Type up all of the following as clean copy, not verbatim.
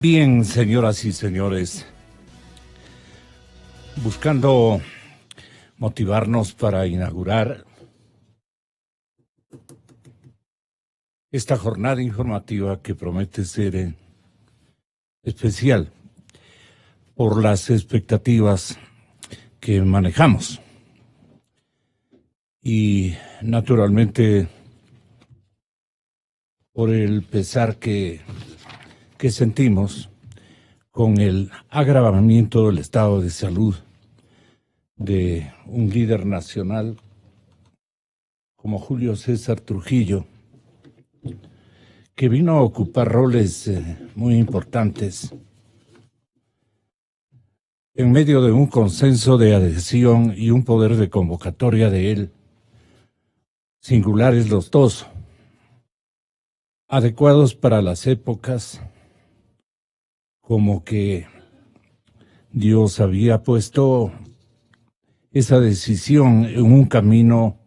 Bien, señoras y señores, buscando motivarnos para inaugurar esta jornada informativa que promete ser especial por las expectativas que manejamos y naturalmente por el pesar que sentimos con el agravamiento del estado de salud de un líder nacional como Julio César Trujillo, que vino a ocupar roles muy importantes en medio de un consenso de adhesión y un poder de convocatoria de él, singulares los dos, adecuados para las épocas, como que Dios había puesto esa decisión en un camino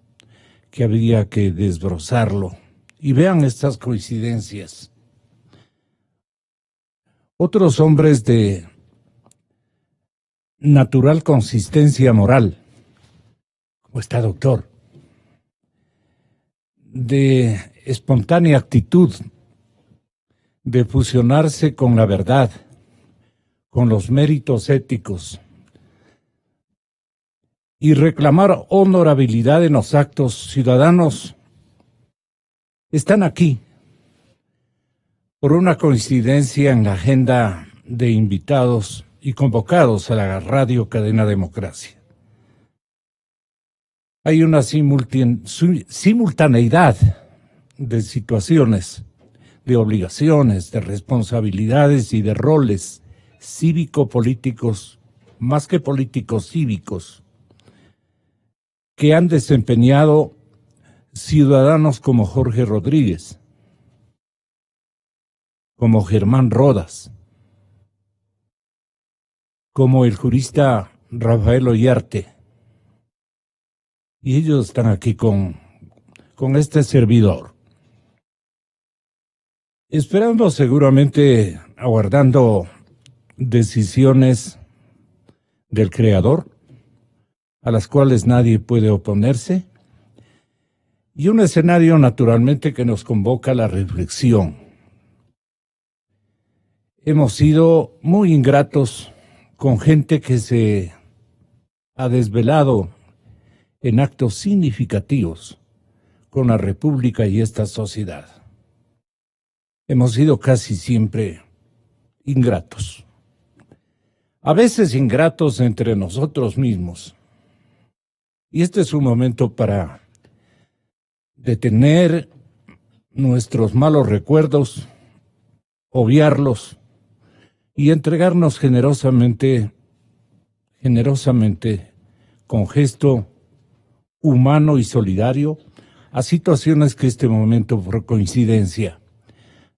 que había que desbrozarlo. Y vean estas coincidencias. Otros hombres de natural consistencia moral, como está doctor, de espontánea actitud, de fusionarse con la verdad, con los méritos éticos y reclamar honorabilidad en los actos ciudadanos, están aquí por una coincidencia en la agenda de invitados y convocados a la radio Cadena Democracia. Hay una simultaneidad de situaciones, de obligaciones, de responsabilidades y de roles cívico-políticos, más que políticos cívicos, que han desempeñado ciudadanos como Jorge Rodríguez, como Germán Rodas, como el jurista Rafael Ollarte. Y ellos están aquí con este servidor, esperando seguramente, aguardando decisiones del Creador, a las cuales nadie puede oponerse, y un escenario naturalmente que nos convoca a la reflexión. Hemos sido muy ingratos con gente que se ha desvelado en actos significativos con la República y esta sociedad. Hemos sido casi siempre ingratos. A veces ingratos entre nosotros mismos. Y este es un momento para detener nuestros malos recuerdos, obviarlos y entregarnos generosamente, con gesto humano y solidario, a situaciones que este momento, por coincidencia,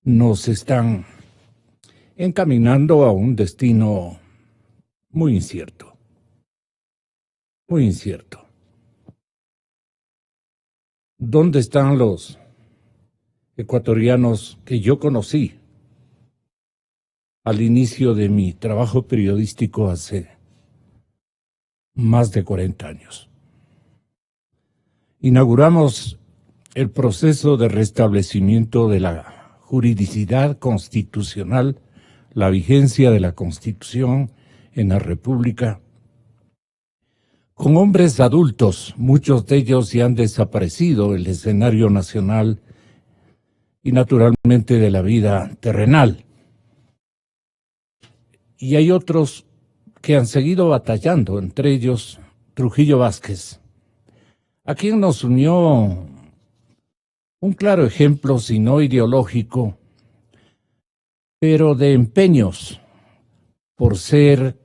nos están encaminando a un destino muy incierto. Muy incierto. ¿Dónde están los ecuatorianos que yo conocí al inicio de mi trabajo periodístico hace más de 40 años? Inauguramos el proceso de restablecimiento de la juridicidad constitucional, la vigencia de la Constitución en la República, con hombres adultos, muchos de ellos ya han desaparecido del escenario nacional y naturalmente de la vida terrenal. Y hay otros que han seguido batallando, entre ellos Trujillo Vázquez, a quien nos unió un claro ejemplo, si no ideológico, pero de empeños por ser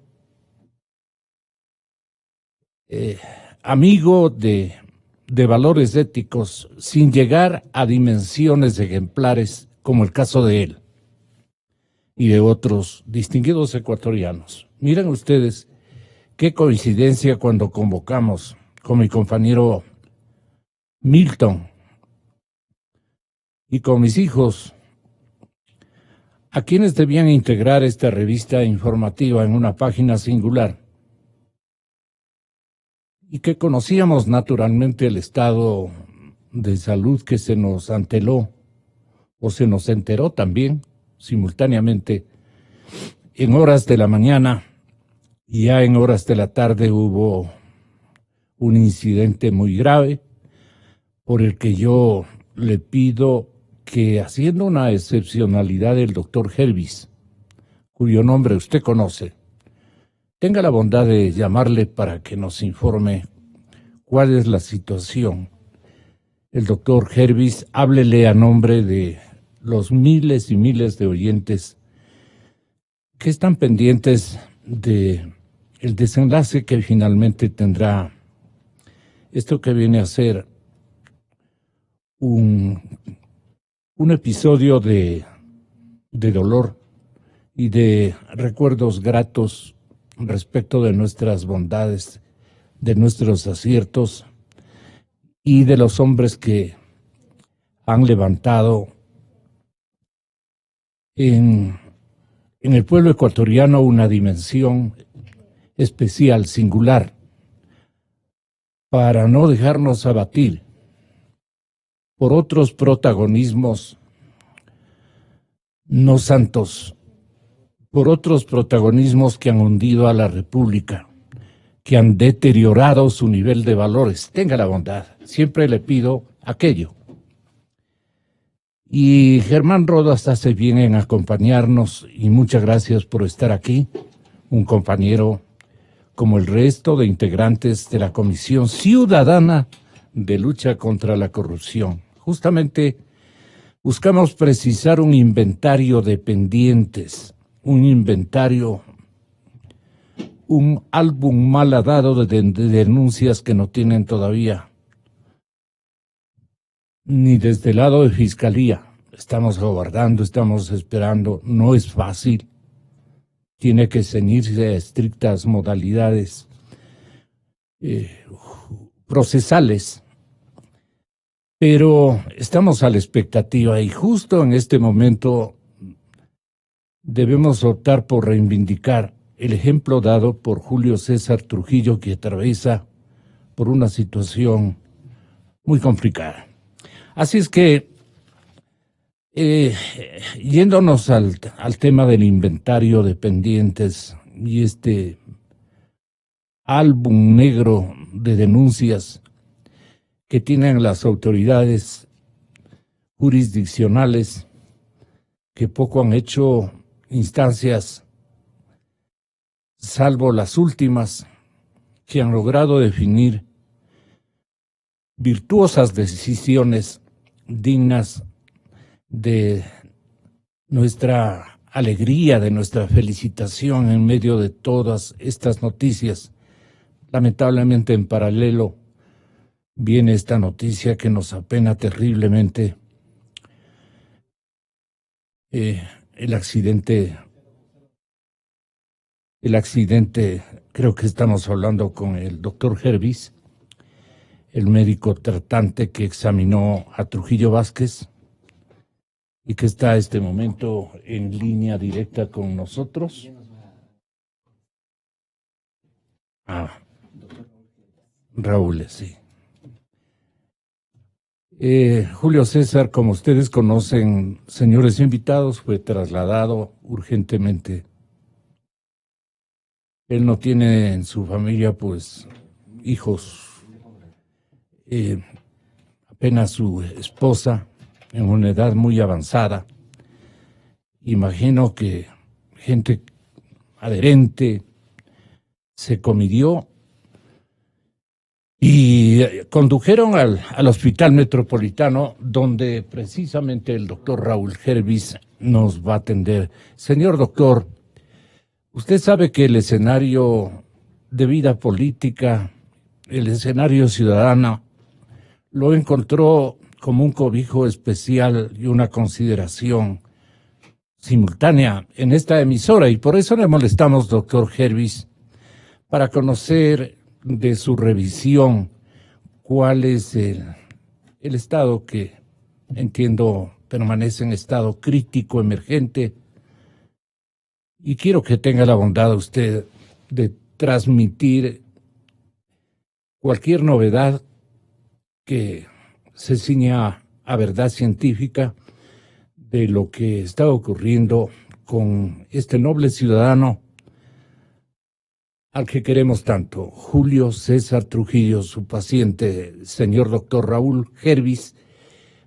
amigo de valores éticos sin llegar a dimensiones ejemplares como el caso de él y de otros distinguidos ecuatorianos. Miren ustedes qué coincidencia cuando convocamos con mi compañero Milton y con mis hijos a quienes debían integrar esta revista informativa en una página singular y que conocíamos naturalmente el estado de salud que se nos anteló o se nos enteró también simultáneamente en horas de la mañana, y ya en horas de la tarde hubo un incidente muy grave por el que yo le pido que, haciendo una excepcionalidad del doctor Hervis, cuyo nombre usted conoce, tenga la bondad de llamarle para que nos informe cuál es la situación. El doctor Hervis, háblele a nombre de los miles y miles de oyentes que están pendientes de el desenlace que finalmente tendrá esto que viene a ser un episodio de dolor y de recuerdos gratos respecto de nuestras bondades, de nuestros aciertos y de los hombres que han levantado en el pueblo ecuatoriano una dimensión especial, singular, para no dejarnos abatir por otros protagonismos no santos, por otros protagonismos que han hundido a la República, que han deteriorado su nivel de valores. Tenga la bondad, siempre le pido aquello. Y Germán Rodas hace bien en acompañarnos y muchas gracias por estar aquí, un compañero como el resto de integrantes de la Comisión Ciudadana de Lucha contra la Corrupción. Justamente buscamos precisar un inventario de pendientes, un inventario, un álbum malhadado de denuncias que no tienen todavía ni desde el lado de Fiscalía. Estamos aguardando, estamos esperando, no es fácil. Tiene que ceñirse a estrictas modalidades procesales, pero estamos a la expectativa y justo en este momento debemos optar por reivindicar el ejemplo dado por Julio César Trujillo, que atraviesa por una situación muy complicada. Así es que, yéndonos al tema del inventario de pendientes y este álbum negro de denuncias que tienen las autoridades jurisdiccionales, que poco han hecho instancias, salvo las últimas, que han logrado definir virtuosas decisiones dignas de nuestra alegría, de nuestra felicitación en medio de todas estas noticias. Lamentablemente, en paralelo, viene esta noticia que nos apena terriblemente, el accidente, creo que estamos hablando con el doctor Hervis, el médico tratante que examinó a Trujillo Vázquez y que está a este momento en línea directa con nosotros. Raúl, sí. Julio César, como ustedes conocen, señores invitados, fue trasladado urgentemente. Él no tiene en su familia, pues, hijos. Apenas su esposa, en una edad muy avanzada. Imagino que gente adherente se comidió y condujeron al Hospital Metropolitano, donde precisamente el doctor Raúl Hervis nos va a atender. Señor doctor, usted sabe que el escenario de vida política, el escenario ciudadano, lo encontró como un cobijo especial y una consideración simultánea en esta emisora, y por eso le molestamos, doctor Hervis, para conocer de su revisión cuál es el estado que entiendo permanece en estado crítico emergente y quiero que tenga la bondad usted de transmitir cualquier novedad que se ciña a verdad científica de lo que está ocurriendo con este noble ciudadano al que queremos tanto, Julio César Trujillo, su paciente, señor doctor Raúl Gervis.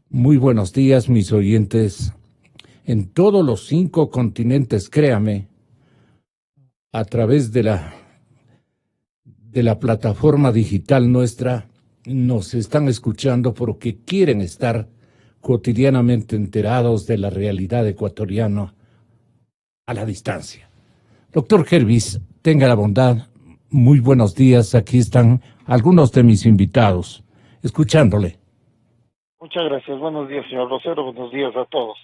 Muy buenos días, mis oyentes en todos los 5 continentes, créame, a través de la plataforma digital nuestra, nos están escuchando porque quieren estar cotidianamente enterados de la realidad ecuatoriana a la distancia. Doctor Gervis, tenga la bondad, muy buenos días, aquí están algunos de mis invitados, escuchándole. Muchas gracias, buenos días señor Rosero, buenos días a todos.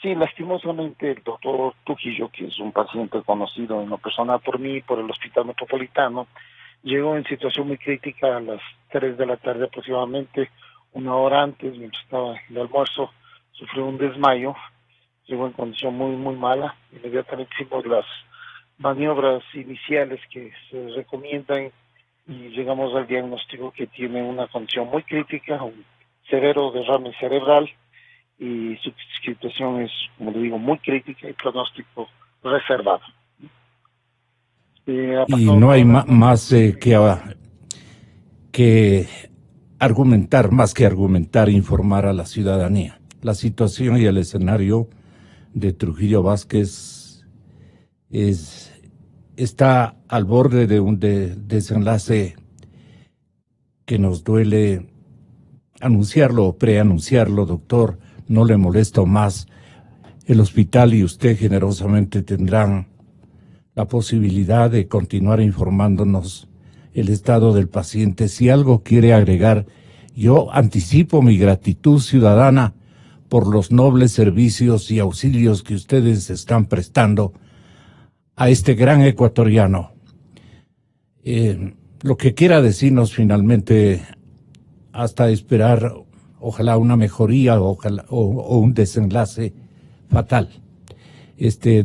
Sí, lastimosamente el doctor Trujillo, que es un paciente conocido en lo personal por mí, por el Hospital Metropolitano, llegó en situación muy crítica a las 3 de la tarde aproximadamente, una hora antes, mientras estaba en el almuerzo, sufrió un desmayo, llegó en condición muy mala. Inmediatamente hicimos las maniobras iniciales que se recomiendan y llegamos al diagnóstico que tiene una condición muy crítica, un severo derrame cerebral, y su situación es, como le digo, muy crítica y pronóstico reservado. Y no hay más que argumentar, más que argumentar, informar a la ciudadanía. La situación y el escenario de Trujillo Vázquez está al borde de un desenlace que nos duele anunciarlo o preanunciarlo, doctor. No le molesto más. El hospital y usted generosamente tendrán la posibilidad de continuar informándonos el estado del paciente. Si algo quiere agregar, yo anticipo mi gratitud ciudadana por los nobles servicios y auxilios que ustedes están prestando a este gran ecuatoriano. Lo que quiera decirnos finalmente, hasta esperar, ojalá una mejoría, ojalá, o un desenlace fatal.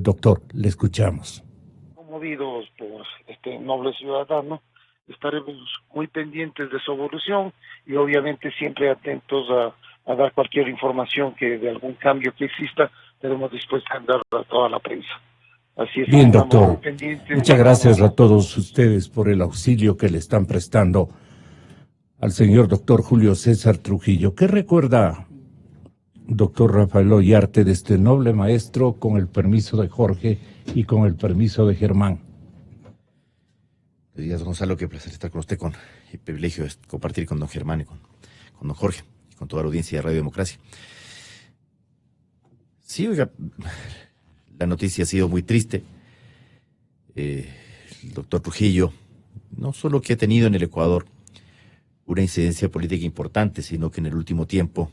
Doctor, le escuchamos. Movidos por este noble ciudadano, estaremos muy pendientes de su evolución y obviamente siempre atentos a dar cualquier información que de algún cambio que exista, estaremos dispuestos a dar a toda la prensa. Así es. Bien, doctor. Muchas gracias a todos ustedes por el auxilio que le están prestando al señor doctor Julio César Trujillo. ¿Qué recuerda, doctor Rafael Ollarte, de este noble maestro, con el permiso de Jorge y con el permiso de Germán? Buenos días, Gonzalo, qué placer estar con usted, el privilegio de compartir con don Germán y con don Jorge y con toda la audiencia de Radio Democracia. Sí, oiga, la noticia ha sido muy triste. El doctor Trujillo, no solo que ha tenido en el Ecuador una incidencia política importante, sino que en el último tiempo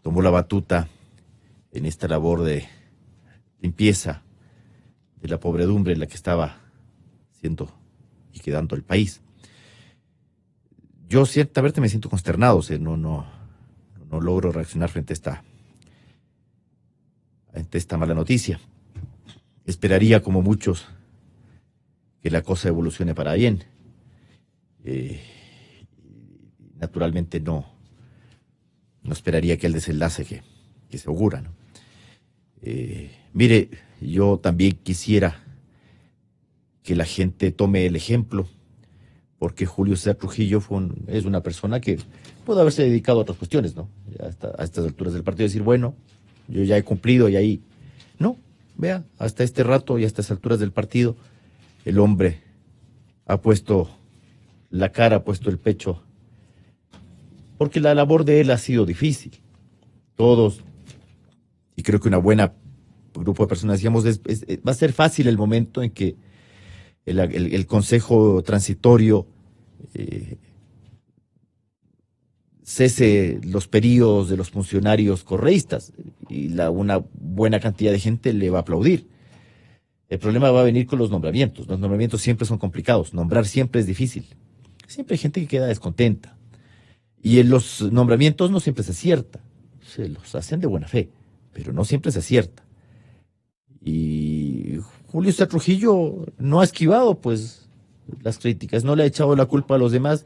tomó la batuta en esta labor de limpieza de la pobredumbre en la que estaba siendo y quedando el país. Yo ciertamente me siento consternado, no logro reaccionar frente a esta mala noticia. Esperaría, como muchos, que la cosa evolucione para bien. Naturalmente no esperaría que el desenlace que se augura, ¿no? Mire, yo también quisiera que la gente tome el ejemplo, porque Julio César Trujillo es una persona que puede haberse dedicado a otras cuestiones, ¿no? Ya a estas alturas del partido, decir, bueno, yo ya he cumplido y ahí. No, vea, hasta este rato y a estas alturas del partido, el hombre ha puesto la cara, ha puesto el pecho, porque la labor de él ha sido difícil. Todos, y creo que una buena grupo de personas decíamos, va a ser fácil el momento en que el Consejo Transitorio cese los periodos de los funcionarios correístas y una buena cantidad de gente le va a aplaudir. El problema va a venir con los nombramientos. Los nombramientos siempre son complicados. Nombrar siempre es difícil. Siempre hay gente que queda descontenta. Y en los nombramientos no siempre se acierta. Se los hacen de buena fe, pero no siempre se acierta. Y Julio César Trujillo no ha esquivado, pues, las críticas, no le ha echado la culpa a los demás,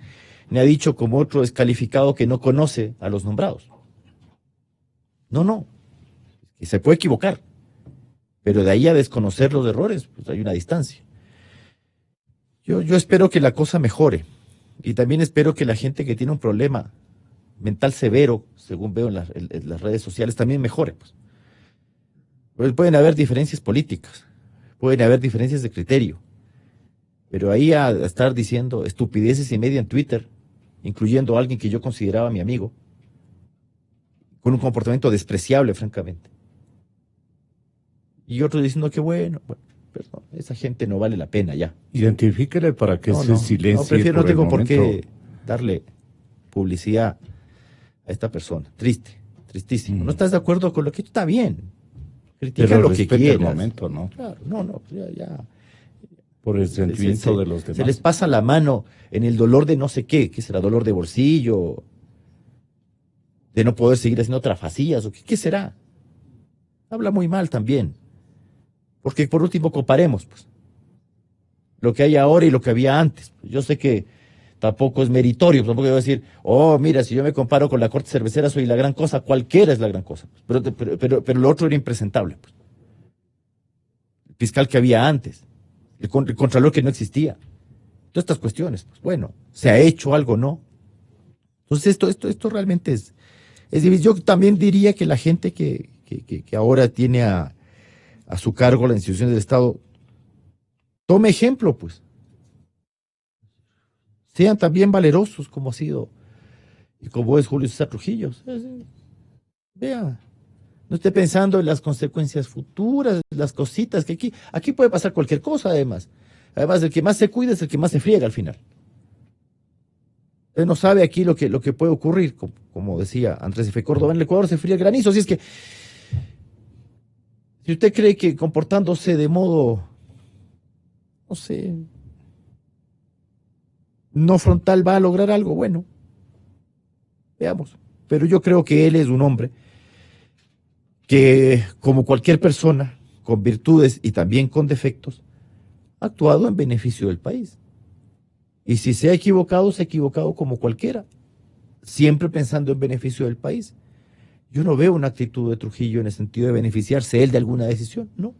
ni ha dicho como otro descalificado que no conoce a los nombrados. No, que se puede equivocar, pero de ahí a desconocer los errores, pues hay una distancia. Yo espero que la cosa mejore, y también espero que la gente que tiene un problema mental severo, según veo en las redes sociales, también mejore, pues. Pues pueden haber diferencias políticas, pueden haber diferencias de criterio, pero ahí a estar diciendo estupideces y media en Twitter, incluyendo a alguien que yo consideraba mi amigo, con un comportamiento despreciable, francamente. Y otros diciendo que bueno, perdón, esa gente no vale la pena ya. Identifíquele para que se silencie. No, prefiero, no por el tengo por qué momento. darle publicidad a esta persona. Triste, tristísimo. ¿No estás de acuerdo con lo que está bien? Critica Pero lo que respete el quieras. momento, ¿no? Claro, ya. Por el sentimiento de los demás. Se les pasa la mano en el dolor de no sé qué será dolor de bolsillo, de no poder seguir haciendo trafacías, o qué será. Habla muy mal también. Porque por último comparemos, pues, lo que hay ahora y lo que había antes. Yo sé que tampoco es meritorio, tampoco voy a decir, oh, mira, si yo me comparo con la corte cervecera soy la gran cosa, cualquiera es la gran cosa. Pero lo otro era impresentable, pues. El fiscal que había antes, el contralor que no existía. Todas estas cuestiones, pues bueno, ¿se ha hecho algo o no? Entonces esto realmente es difícil. Yo también diría que la gente que ahora tiene a su cargo las instituciones del Estado, tome ejemplo, pues. Sean también valerosos como ha sido y como es Julio César Trujillo. Vea, no esté pensando en las consecuencias futuras, las cositas, que aquí puede pasar cualquier cosa, además. Además, el que más se cuida es el que más se friega al final. Usted no sabe aquí lo que puede ocurrir, como decía Andrés F. Córdoba, en el Ecuador se fría el granizo. Así es que, si usted cree que comportándose de modo, no sé, no frontal va a lograr algo, bueno, veamos. Pero yo creo que él es un hombre que, como cualquier persona, con virtudes y también con defectos, ha actuado en beneficio del país. Y si se ha equivocado como cualquiera, siempre pensando en beneficio del país. Yo no veo una actitud de Trujillo en el sentido de beneficiarse él de alguna decisión, no.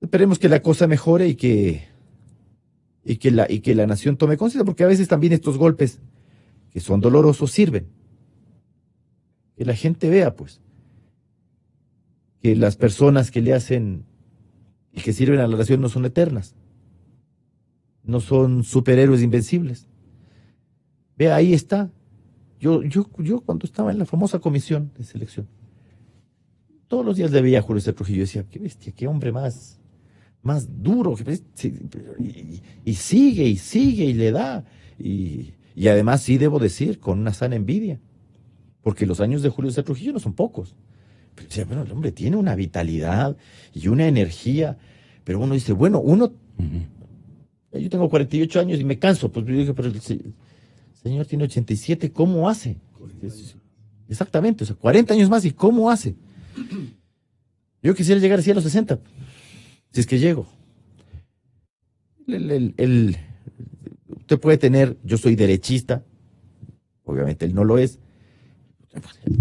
Esperemos que la cosa mejore y que la nación tome conciencia, porque a veces también estos golpes, que son dolorosos, sirven. Que la gente vea, pues, que las personas que le hacen y que sirven a la nación no son eternas, no son superhéroes invencibles. Vea, ahí está. Yo cuando estaba en la famosa comisión de selección, todos los días le veía a Julio César Trujillo y decía, qué bestia, qué hombre más duro, y sigue y le da. Y además sí debo decir, con una sana envidia, porque los años de Julio César Trujillo no son pocos. Pero decía, bueno, el hombre tiene una vitalidad y una energía, pero uno dice, bueno, yo tengo 48 años y me canso, pues yo dije, pero el señor tiene 87, ¿cómo hace? Exactamente, o sea, 40 años más, ¿y cómo hace? Yo quisiera llegar así a los 60, si es que llego. Usted puede tener, yo soy derechista, obviamente él no lo es,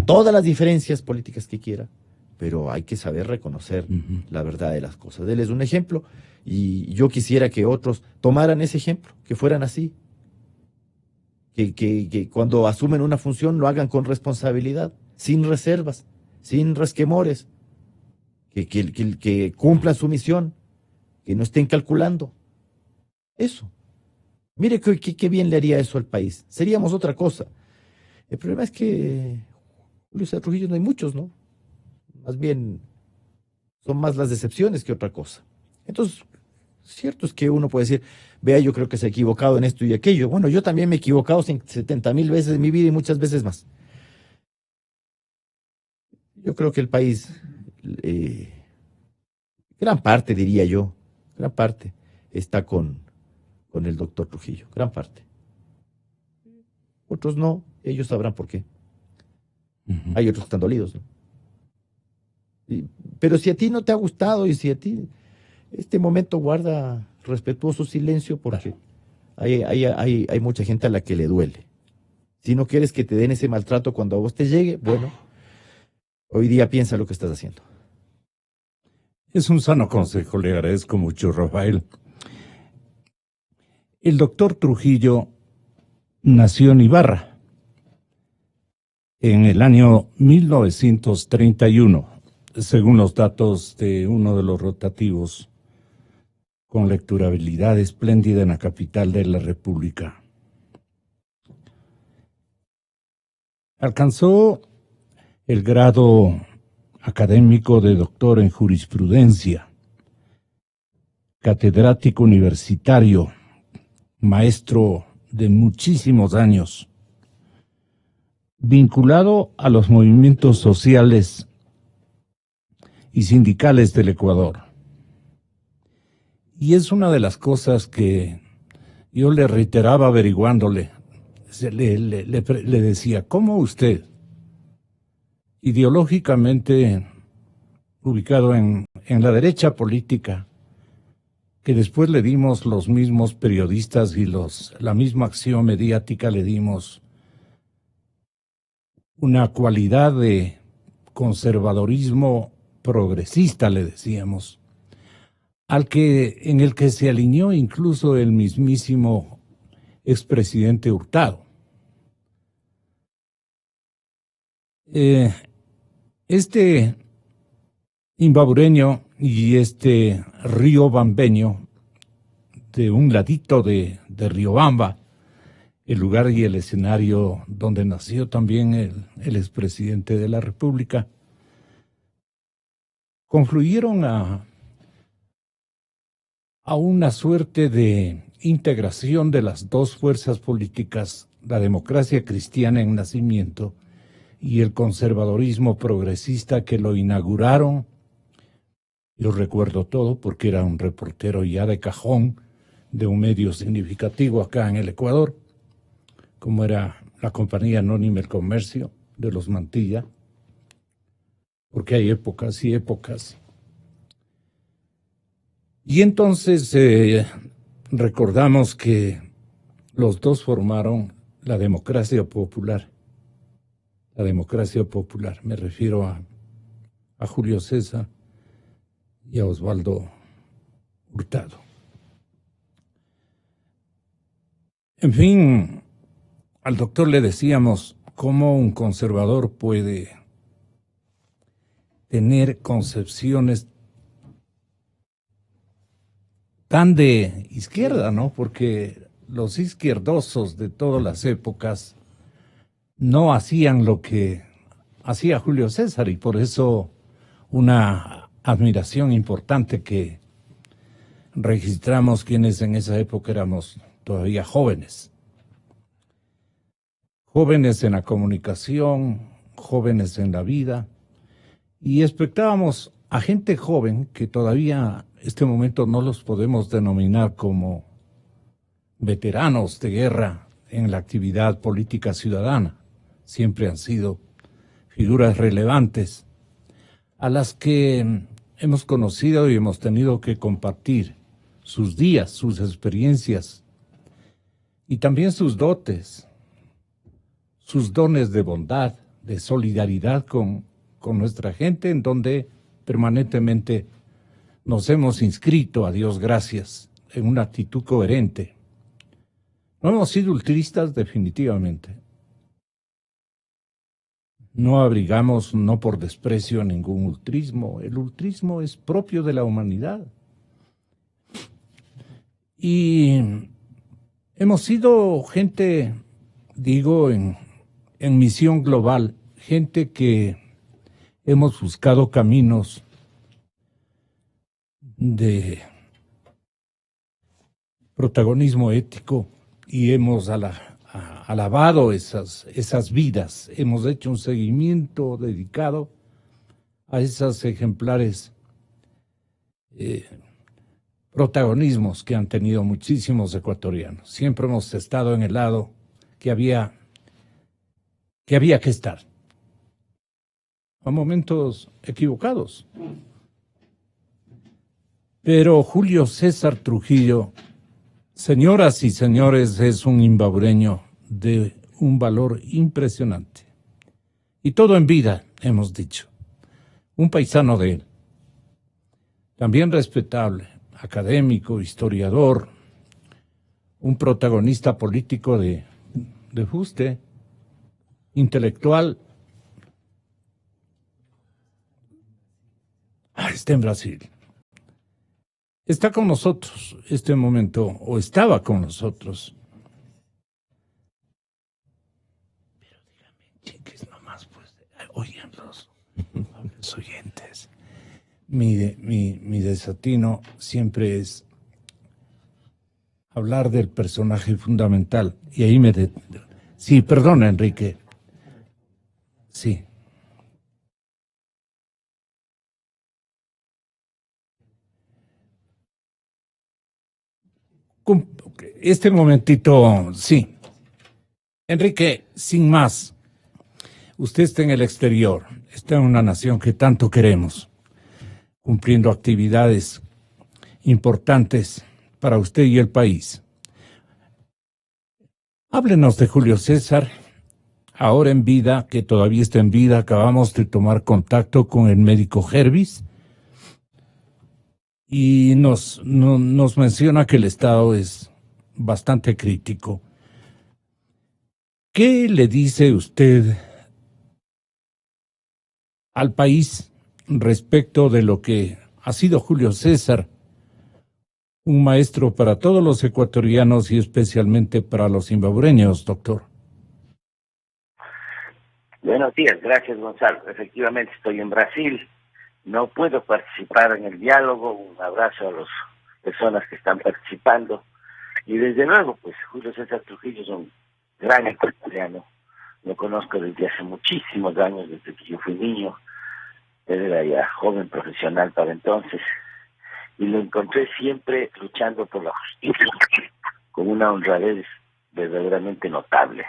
todas las diferencias políticas que quiera, pero hay que saber reconocer la verdad de las cosas. Él es un ejemplo y yo quisiera que otros tomaran ese ejemplo, que fueran así, que cuando asumen una función lo hagan con responsabilidad, sin reservas, sin resquemores, que cumplan su misión, que no estén calculando. Eso. Mire qué bien le haría eso al país. Seríamos otra cosa. El problema es que Julio César Trujillo no hay muchos, ¿no? Más bien son más las decepciones que otra cosa. Entonces, cierto es que uno puede decir, vea, yo creo que se ha equivocado en esto y aquello. Bueno, yo también me he equivocado 70,000 veces en mi vida y muchas veces más. Yo creo que el país, gran parte, diría yo, gran parte está con el doctor Trujillo, gran parte. Otros no, ellos sabrán por qué. Hay otros que están dolidos, ¿no? Pero si a ti no te ha gustado y si a ti este momento guarda respetuoso silencio porque hay mucha gente a la que le duele. Si no quieres que te den ese maltrato cuando a vos te llegue, bueno, hoy día piensa lo que estás haciendo. Es un sano consejo, le agradezco mucho, Rafael. El doctor Trujillo nació en Ibarra en el año 1931, según los datos de uno de los rotativos, con lecturabilidad espléndida en la capital de la República. Alcanzó el grado académico de doctor en jurisprudencia, catedrático universitario, maestro de muchísimos años, vinculado a los movimientos sociales y sindicales del Ecuador. Y es una de las cosas que yo le reiteraba averiguándole. Le decía, ¿cómo usted, ideológicamente ubicado en la derecha política, que después le dimos los mismos periodistas y la misma acción mediática, le dimos una cualidad de conservadorismo progresista, le decíamos, en el que se alineó incluso el mismísimo expresidente Hurtado? Este imbabureño y este riobambeño, de un ladito de Riobamba, el lugar y el escenario donde nació también el expresidente de la República, confluyeron a una suerte de integración de las dos fuerzas políticas, la democracia cristiana en nacimiento y el conservadorismo progresista, que lo inauguraron. Yo recuerdo todo porque era un reportero ya de cajón de un medio significativo acá en el Ecuador, como era la Compañía Anónima del Comercio de los Mantilla, porque hay épocas y épocas. Y entonces recordamos que los dos formaron la democracia popular. La democracia popular, me refiero a Julio César y a Osvaldo Hurtado. En fin, al doctor le decíamos cómo un conservador puede tener concepciones tan de izquierda, ¿no? Porque los izquierdosos de todas las épocas no hacían lo que hacía Julio César, y por eso una admiración importante que registramos quienes en esa época éramos todavía jóvenes. Jóvenes en la comunicación, jóvenes en la vida, y expectábamos a gente joven que todavía en este momento no los podemos denominar como veteranos de guerra en la actividad política ciudadana. Siempre han sido figuras relevantes a las que hemos conocido y hemos tenido que compartir sus días, sus experiencias y también sus dotes, sus dones de bondad, de solidaridad con nuestra gente, en donde permanentemente nos hemos inscrito, a Dios gracias, en una actitud coherente. No hemos sido ultristas definitivamente. No abrigamos, no por desprecio, ningún ultrismo. El ultrismo es propio de la humanidad. Y hemos sido gente, digo, en misión global, gente que hemos buscado caminos de protagonismo ético y hemos alabado esas vidas. Hemos hecho un seguimiento dedicado a esos ejemplares protagonismos que han tenido muchísimos ecuatorianos. Siempre hemos estado en el lado que había que estar. a momentos equivocados. Pero Julio César Trujillo, señoras y señores, es un imbabureño de un valor impresionante. Y todo en vida, hemos dicho. Un paisano de él. También respetable, académico, historiador, un protagonista político de fuste, intelectual. Está en Brasil. Está con nosotros este momento, o estaba con nosotros. Pero dígame, chiques, nomás, pues, oigan los oyentes. Mi desatino siempre es hablar del personaje fundamental. Y ahí Sí, perdona, Enrique. Sí. Este momentito, sí. Enrique, sin más, usted está en el exterior, está en una nación que tanto queremos, cumpliendo actividades importantes para usted y el país. Háblenos de Julio César, ahora en vida, que todavía está en vida. Acabamos de tomar contacto con el médico Hervis y nos menciona que el estado es bastante crítico. ¿Qué le dice usted al país respecto de lo que ha sido Julio César, un maestro para todos los ecuatorianos y especialmente para los zimbabureños, doctor? Buenos días, gracias Gonzalo. Efectivamente estoy en Brasil, no puedo participar en el diálogo. Un abrazo a las personas que están participando. Y desde luego, pues Julio César Trujillo es un gran ecuatoriano. Lo conozco desde hace muchísimos años, desde que yo fui niño. Él era ya joven profesional para entonces. Y lo encontré siempre luchando por la justicia, con una honradez verdaderamente notable.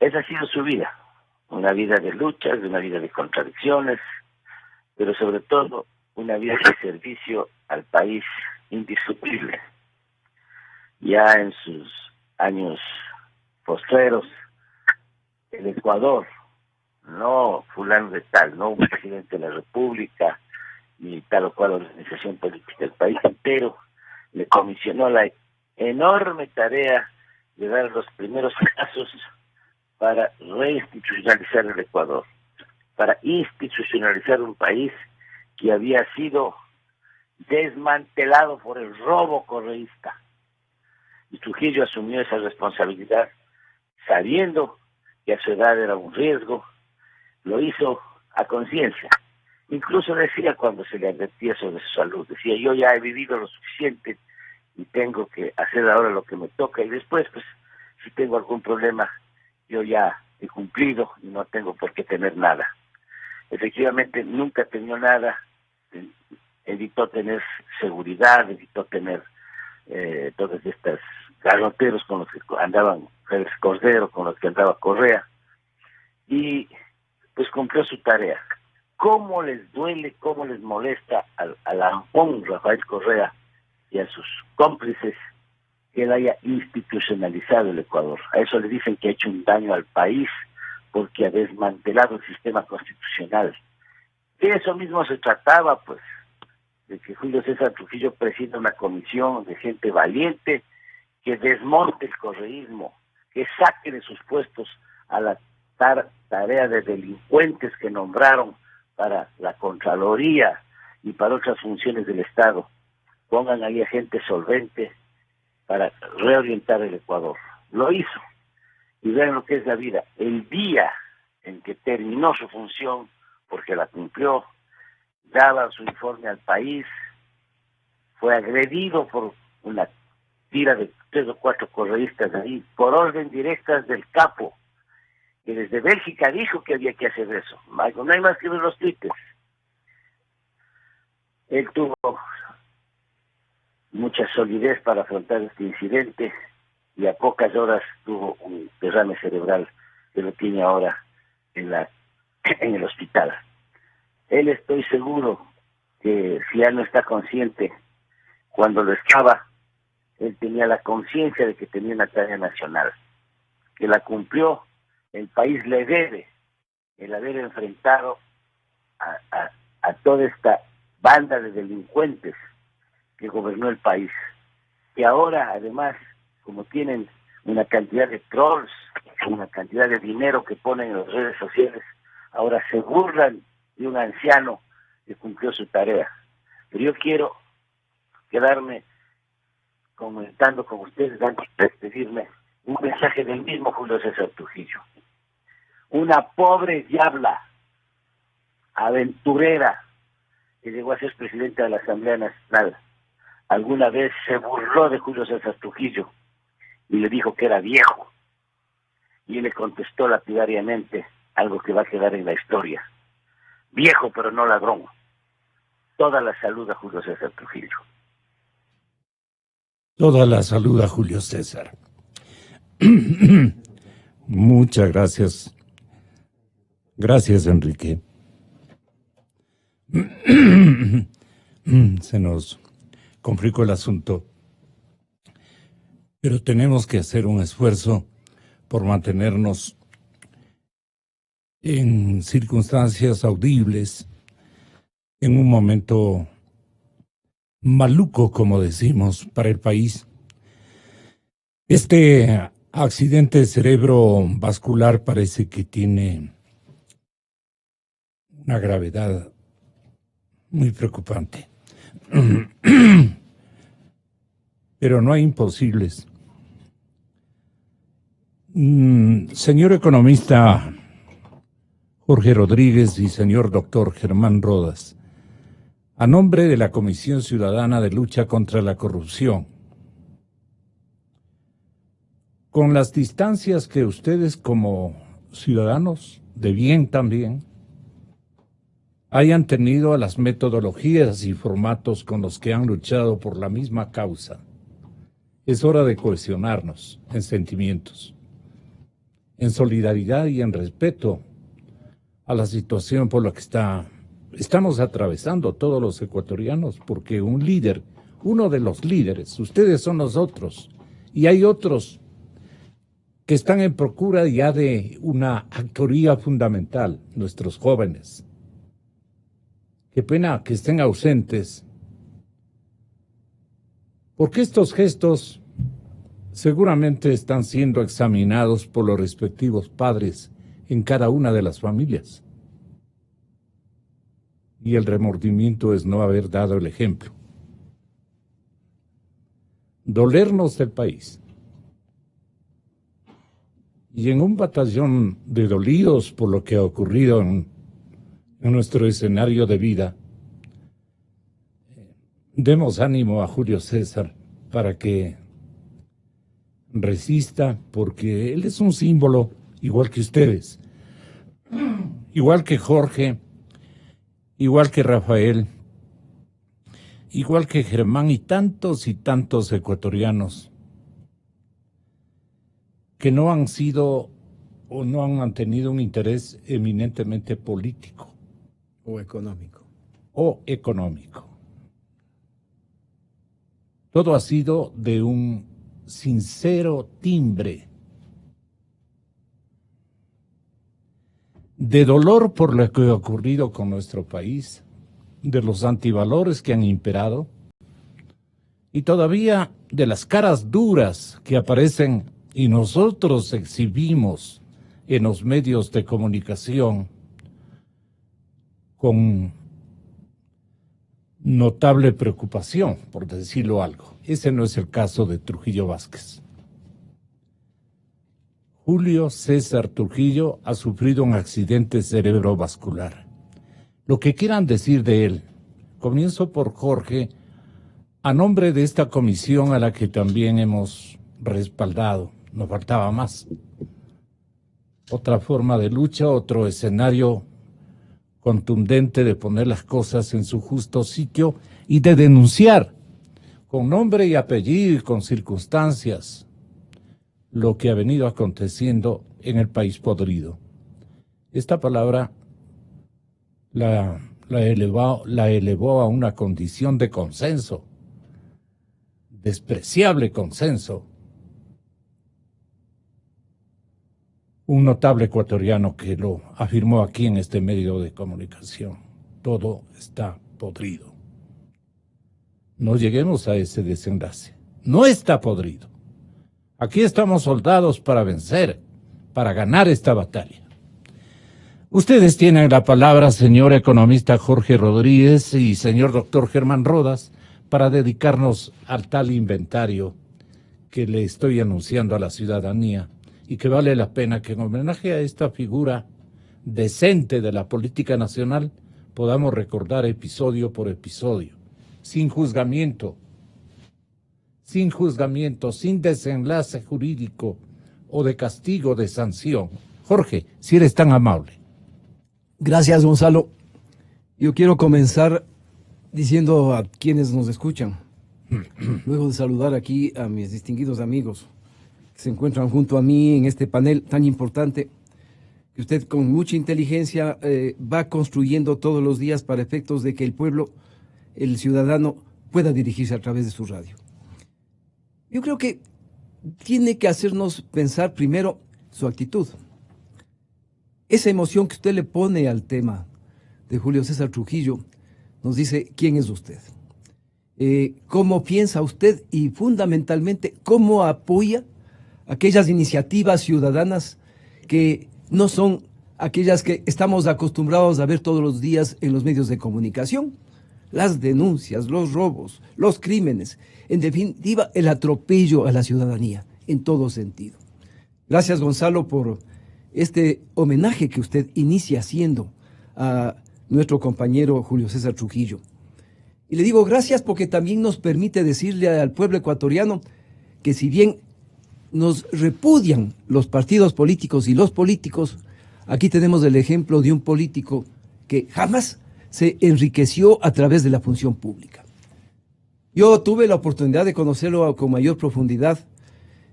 Esa ha sido su vida, una vida de luchas, una vida de contradicciones, pero sobre todo una vida de servicio al país indiscutible. Ya en sus años postreros, el Ecuador, no fulano de tal, no un presidente de la República, ni tal o cual organización política del país entero, le comisionó la enorme tarea de dar los primeros pasos para reinstitucionalizar el Ecuador, para institucionalizar un país que había sido desmantelado por el robo correísta. Y Trujillo asumió esa responsabilidad sabiendo que a su edad era un riesgo. Lo hizo a conciencia. Incluso decía, cuando se le advertía sobre su salud, decía: yo ya he vivido lo suficiente y tengo que hacer ahora lo que me toca, y después, pues, si tengo algún problema, yo ya he cumplido y no tengo por qué tener nada. Efectivamente, nunca tenía nada, evitó tener seguridad, evitó tener todas estas garroteros con los que andaban Félix Cordero, con los que andaba Correa, y pues cumplió su tarea. ¿Cómo les duele, cómo les molesta al ampón Rafael Correa y a sus cómplices que él haya institucionalizado el Ecuador? A eso le dicen que ha hecho un daño al país porque ha desmantelado el sistema constitucional. De eso mismo se trataba, pues, de que Julio César Trujillo presida una comisión de gente valiente que desmonte el correísmo, que saque de sus puestos a la tarea de delincuentes que nombraron para la Contraloría y para otras funciones del Estado. Pongan ahí a gente solvente para reorientar el Ecuador. Lo hizo. Y vean lo que es la vida. El día en que terminó su función, porque la cumplió, daba su informe al país, fue agredido por una tira de 3 o 4 correístas ahí, por orden directas del capo, que desde Bélgica dijo que había que hacer eso. No hay más que ver los tweets. Él tuvo mucha solidez para afrontar este incidente y a pocas horas tuvo un derrame cerebral que lo tiene ahora en la en el hospital. Él, estoy seguro que si ya no está consciente, cuando lo estaba, él tenía la conciencia de que tenía una tarea nacional, que la cumplió. El país le debe el haber enfrentado a toda esta banda de delincuentes que gobernó el país, que ahora además, como tienen una cantidad de trolls, una cantidad de dinero que ponen en las redes sociales, ahora se burlan de un anciano que cumplió su tarea. Pero yo quiero quedarme comentando con ustedes, antes de despedirme, un mensaje del mismo Julio César Trujillo. Una pobre diabla, aventurera, que llegó a ser presidenta de la Asamblea Nacional, alguna vez se burló de Julio César Trujillo y le dijo que era viejo. Y él le contestó lapidariamente algo que va a quedar en la historia: viejo pero no ladrón. Toda la salud a Julio César Trujillo. Toda la salud a Julio César. Muchas gracias. Gracias, Enrique. Se nos complicó el asunto, pero tenemos que hacer un esfuerzo por mantenernos en circunstancias audibles, en un momento maluco, como decimos, para el país. Este accidente cerebrovascular parece que tiene una gravedad muy preocupante. Pero no hay imposibles. Señor economista Jorge Rodríguez y señor doctor Germán Rodas, a nombre de la Comisión Ciudadana de Lucha contra la Corrupción, con las distancias que ustedes como ciudadanos de bien también hayan tenido a las metodologías y formatos con los que han luchado por la misma causa, es hora de cohesionarnos en sentimientos, en solidaridad y en respeto a la situación por la que estamos atravesando todos los ecuatorianos, porque un líder, uno de los líderes, ustedes son nosotros, y hay otros que están en procura ya de una actoría fundamental, nuestros jóvenes. Qué pena que estén ausentes, porque estos gestos seguramente están siendo examinados por los respectivos padres en cada una de las familias. Y el remordimiento es no haber dado el ejemplo. Dolernos del país. Y en un batallón de dolidos por lo que ha ocurrido en nuestro escenario de vida, demos ánimo a Julio César para que resista, porque él es un símbolo igual que ustedes, igual que Jorge, igual que Rafael, igual que Germán y tantos ecuatorianos que no han sido o no han mantenido un interés eminentemente político. O económico. Todo ha sido de un sincero timbre de dolor por lo que ha ocurrido con nuestro país, de los antivalores que han imperado y todavía de las caras duras que aparecen y nosotros exhibimos en los medios de comunicación con notable preocupación, por decirlo algo. Ese no es el caso de Trujillo Vázquez. Julio César Trujillo ha sufrido un accidente cerebrovascular. Lo que quieran decir de él, comienzo por Jorge, a nombre de esta comisión a la que también hemos respaldado. Nos faltaba más. Otra forma de lucha, otro escenario contundente de poner las cosas en su justo sitio y de denunciar con nombre y apellido y con circunstancias lo que ha venido aconteciendo en el país podrido. Esta palabra la elevó a una condición de consenso, despreciable consenso. Un notable ecuatoriano que lo afirmó aquí en este medio de comunicación: todo está podrido. No lleguemos a ese desenlace. No está podrido. Aquí estamos soldados para vencer, para ganar esta batalla. Ustedes tienen la palabra, señor economista Jorge Rodríguez y señor doctor Germán Rodas, para dedicarnos al tal inventario que le estoy anunciando a la ciudadanía y que vale la pena que en homenaje a esta figura decente de la política nacional podamos recordar episodio por episodio, sin juzgamiento, sin desenlace jurídico o de castigo, de sanción. Jorge, si eres tan amable. Gracias, Gonzalo. Yo quiero comenzar diciendo a quienes nos escuchan, luego de saludar aquí a mis distinguidos amigos que se encuentran junto a mí en este panel tan importante, que usted con mucha inteligencia va construyendo todos los días para efectos de que el pueblo, el ciudadano, pueda dirigirse a través de su radio. Yo creo que tiene que hacernos pensar primero su actitud. Esa emoción que usted le pone al tema de Julio César Trujillo nos dice quién es usted, cómo piensa usted y fundamentalmente cómo apoya aquellas iniciativas ciudadanas que no son aquellas que estamos acostumbrados a ver todos los días en los medios de comunicación. Las denuncias, los robos, los crímenes, en definitiva el atropello a la ciudadanía en todo sentido. Gracias, Gonzalo, por este homenaje que usted inicia haciendo a nuestro compañero Julio César Trujillo. Y le digo gracias porque también nos permite decirle al pueblo ecuatoriano que si bien nos repudian los partidos políticos y los políticos, aquí tenemos el ejemplo de un político que jamás se enriqueció a través de la función pública. Yo tuve la oportunidad de conocerlo con mayor profundidad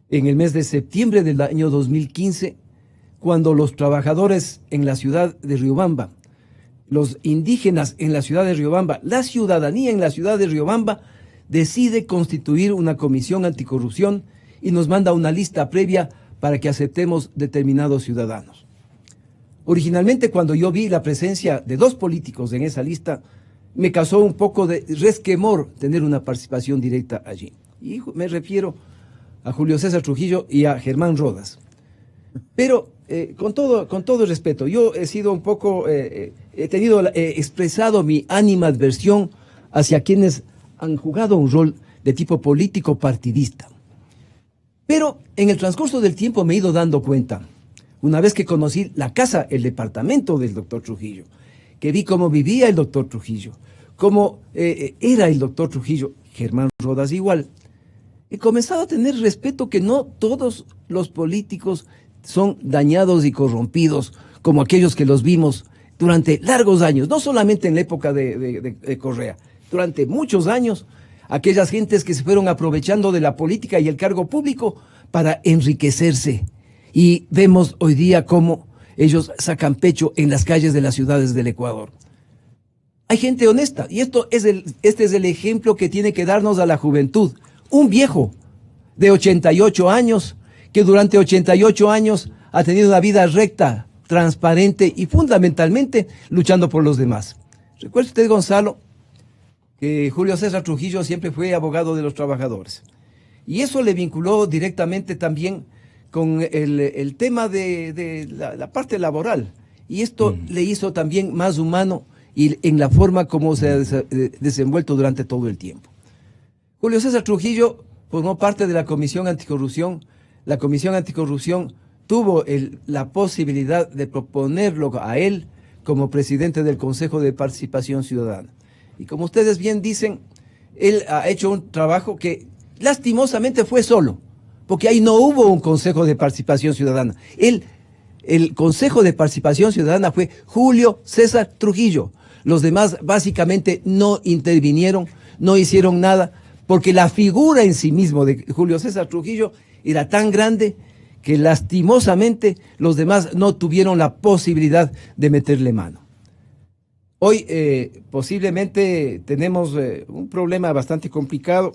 en el mes de septiembre del año 2015, cuando los trabajadores en la ciudad de Riobamba, los indígenas en la ciudad de Riobamba, la ciudadanía en la ciudad de Riobamba, decide constituir una comisión anticorrupción y nos manda una lista previa para que aceptemos determinados ciudadanos. Originalmente, cuando yo vi la presencia de dos políticos en esa lista, me causó un poco de resquemor tener una participación directa allí. Y me refiero a Julio César Trujillo y a Germán Rodas. Pero con todo el respeto, yo he sido un poco, expresado mi animadversión hacia quienes han jugado un rol de tipo político partidista. Pero en el transcurso del tiempo me he ido dando cuenta, una vez que conocí la casa, el departamento del doctor Trujillo, que vi cómo vivía el doctor Trujillo, cómo era el doctor Trujillo, Germán Rodas igual, he comenzado a tener respeto que no todos los políticos son dañados y corrompidos como aquellos que los vimos durante largos años, no solamente en la época de Correa, durante muchos años, aquellas gentes que se fueron aprovechando de la política y el cargo público para enriquecerse. Y vemos hoy día cómo ellos sacan pecho en las calles de las ciudades del Ecuador. Hay gente honesta, y este es el ejemplo que tiene que darnos a la juventud. Un viejo de 88 años, que durante 88 años ha tenido una vida recta, transparente y fundamentalmente luchando por los demás. Recuerde usted, Gonzalo, que Julio César Trujillo siempre fue abogado de los trabajadores. Y eso le vinculó directamente también con el tema de la parte laboral. Y esto le hizo también más humano y en la forma como se ha desenvuelto durante todo el tiempo. Julio César Trujillo formó parte de la Comisión Anticorrupción. La Comisión Anticorrupción tuvo la posibilidad de proponerlo a él como presidente del Consejo de Participación Ciudadana. Y como ustedes bien dicen, él ha hecho un trabajo que lastimosamente fue solo, porque ahí no hubo un Consejo de Participación Ciudadana. El Consejo de Participación Ciudadana fue Julio César Trujillo. Los demás básicamente no intervinieron, no hicieron nada, porque la figura en sí mismo de Julio César Trujillo era tan grande que lastimosamente los demás no tuvieron la posibilidad de meterle mano. Hoy posiblemente tenemos un problema bastante complicado.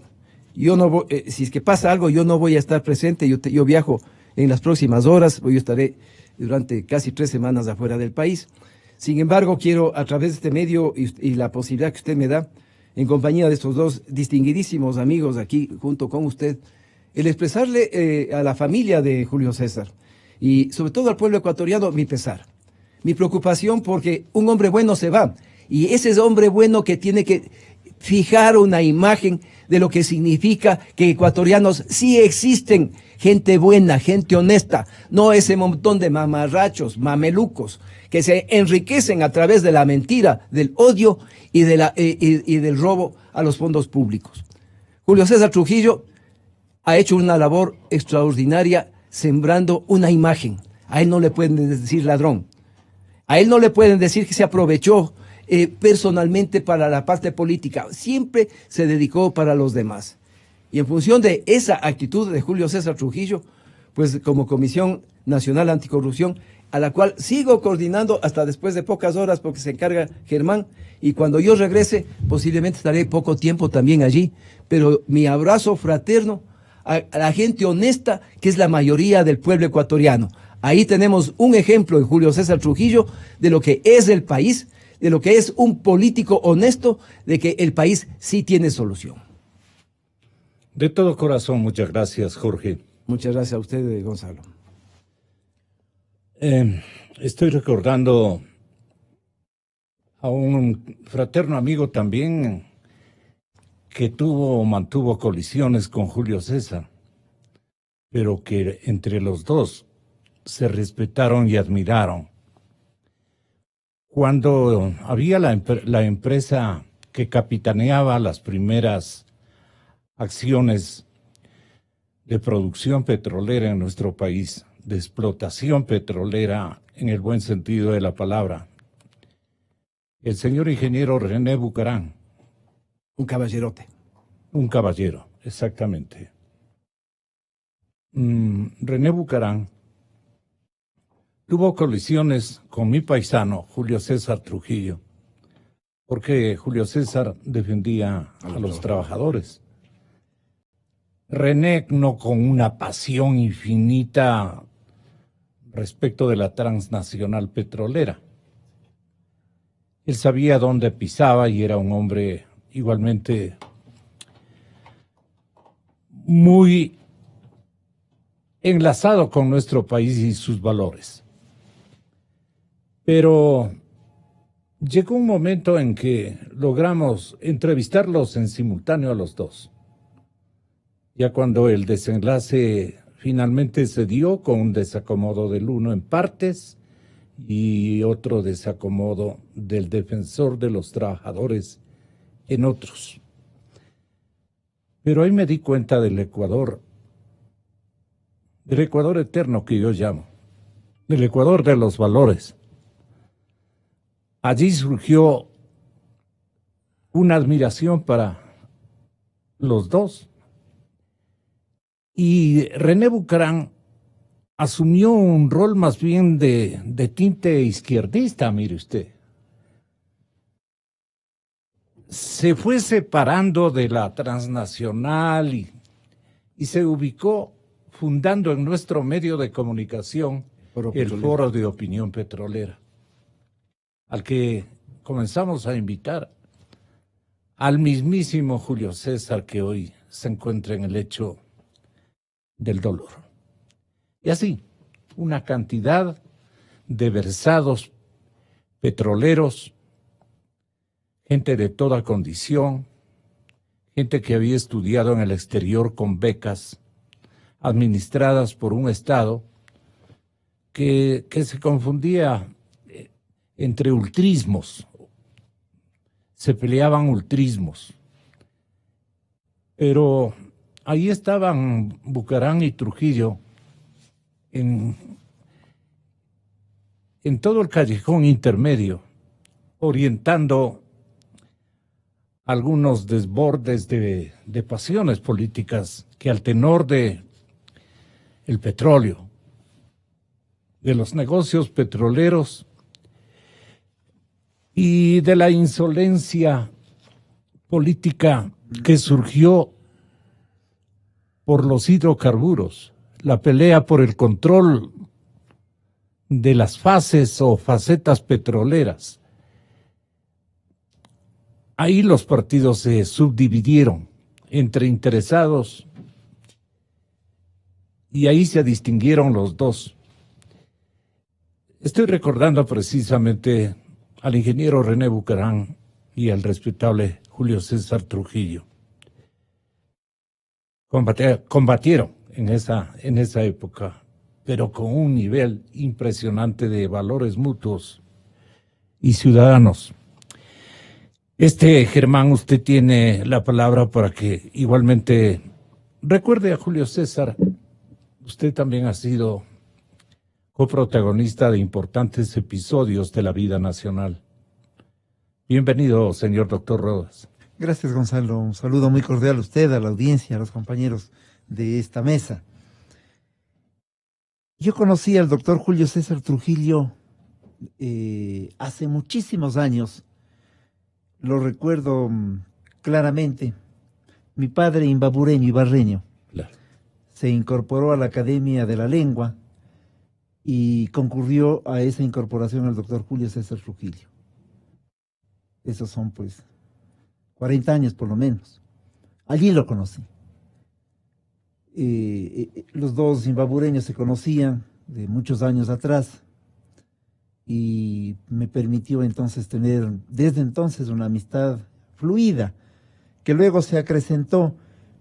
Yo no voy, si es que pasa algo, yo no voy a estar presente. Yo viajo en las próximas horas. Yo estaré durante casi 3 semanas afuera del país. Sin embargo, quiero a través de este medio y la posibilidad que usted me da, en compañía de estos dos distinguidísimos amigos aquí junto con usted, el expresarle a la familia de Julio César y sobre todo al pueblo ecuatoriano mi pesar, mi preocupación, porque un hombre bueno se va y ese es hombre bueno que tiene que fijar una imagen de lo que significa que ecuatorianos sí existen, gente buena, gente honesta, no ese montón de mamarrachos, mamelucos, que se enriquecen a través de la mentira, del odio y del robo a los fondos públicos. Julio César Trujillo ha hecho una labor extraordinaria sembrando una imagen. A él no le pueden decir ladrón. A él no le pueden decir que se aprovechó personalmente para la parte política. Siempre se dedicó para los demás. Y en función de esa actitud de Julio César Trujillo, pues como Comisión Nacional Anticorrupción, a la cual sigo coordinando hasta después de pocas horas porque se encarga Germán, y cuando yo regrese posiblemente estaré poco tiempo también allí, pero mi abrazo fraterno a la gente honesta que es la mayoría del pueblo ecuatoriano. Ahí tenemos un ejemplo en Julio César Trujillo de lo que es el país, de lo que es un político honesto, de que el país sí tiene solución. De todo corazón, muchas gracias, Jorge. Muchas gracias a usted, Gonzalo. Estoy recordando a un fraterno amigo también que mantuvo colisiones con Julio César, pero que entre los dos se respetaron y admiraron. Cuando había la empresa que capitaneaba las primeras acciones de producción petrolera en nuestro país, de explotación petrolera en el buen sentido de la palabra, el señor ingeniero René Bucarán. Un caballerote. Un caballero, exactamente. René Bucarán tuvo colisiones con mi paisano Julio César Trujillo, porque Julio César defendía a los trabajadores. René no con una pasión infinita respecto de la transnacional petrolera. Él sabía dónde pisaba y era un hombre igualmente muy enlazado con nuestro país y sus valores. Pero llegó un momento en que logramos entrevistarlos en simultáneo a los dos. Ya cuando el desenlace finalmente se dio con un desacomodo del uno en partes y otro desacomodo del defensor de los trabajadores en otros. Pero ahí me di cuenta del Ecuador eterno que yo llamo, del Ecuador de los valores. Allí surgió una admiración para los dos. Y René Bucarán asumió un rol más bien de tinte izquierdista, mire usted. Se fue separando de la transnacional y se ubicó fundando en nuestro medio de comunicación el Foro de Opinión Petrolera, al que comenzamos a invitar al mismísimo Julio César, que hoy se encuentra en el lecho del dolor. Y así, una cantidad de versados petroleros, gente de toda condición, gente que había estudiado en el exterior con becas administradas por un Estado que se confundía entre ultrismos, se peleaban ultrismos, pero ahí estaban Bucarán y Trujillo en todo el callejón intermedio, orientando algunos desbordes de pasiones políticas que al tenor de el petróleo, de los negocios petroleros, y de la insolencia política que surgió por los hidrocarburos, la pelea por el control de las fases o facetas petroleras. Ahí los partidos se subdividieron entre interesados y ahí se distinguieron los dos. Estoy recordando precisamente al ingeniero René Bucarán y al respetable Julio César Trujillo. Combatieron en esa época, pero con un nivel impresionante de valores mutuos y ciudadanos. Germán, usted tiene la palabra para que igualmente recuerde a Julio César. Usted también ha sido coprotagonista de importantes episodios de la vida nacional. Bienvenido, señor doctor Rodas. Gracias, Gonzalo. Un saludo muy cordial a usted, a la audiencia, a los compañeros de esta mesa. Yo conocí al doctor Julio César Trujillo hace muchísimos años. Lo recuerdo claramente. Mi padre, imbabureño, ibarreño, claro, se incorporó a la Academia de la Lengua y concurrió a esa incorporación al doctor Julio César Trujillo. Esos son, pues, 40 años por lo menos. Allí lo conocí. Los dos imbabureños se conocían de muchos años atrás y me permitió entonces tener desde entonces una amistad fluida que luego se acrecentó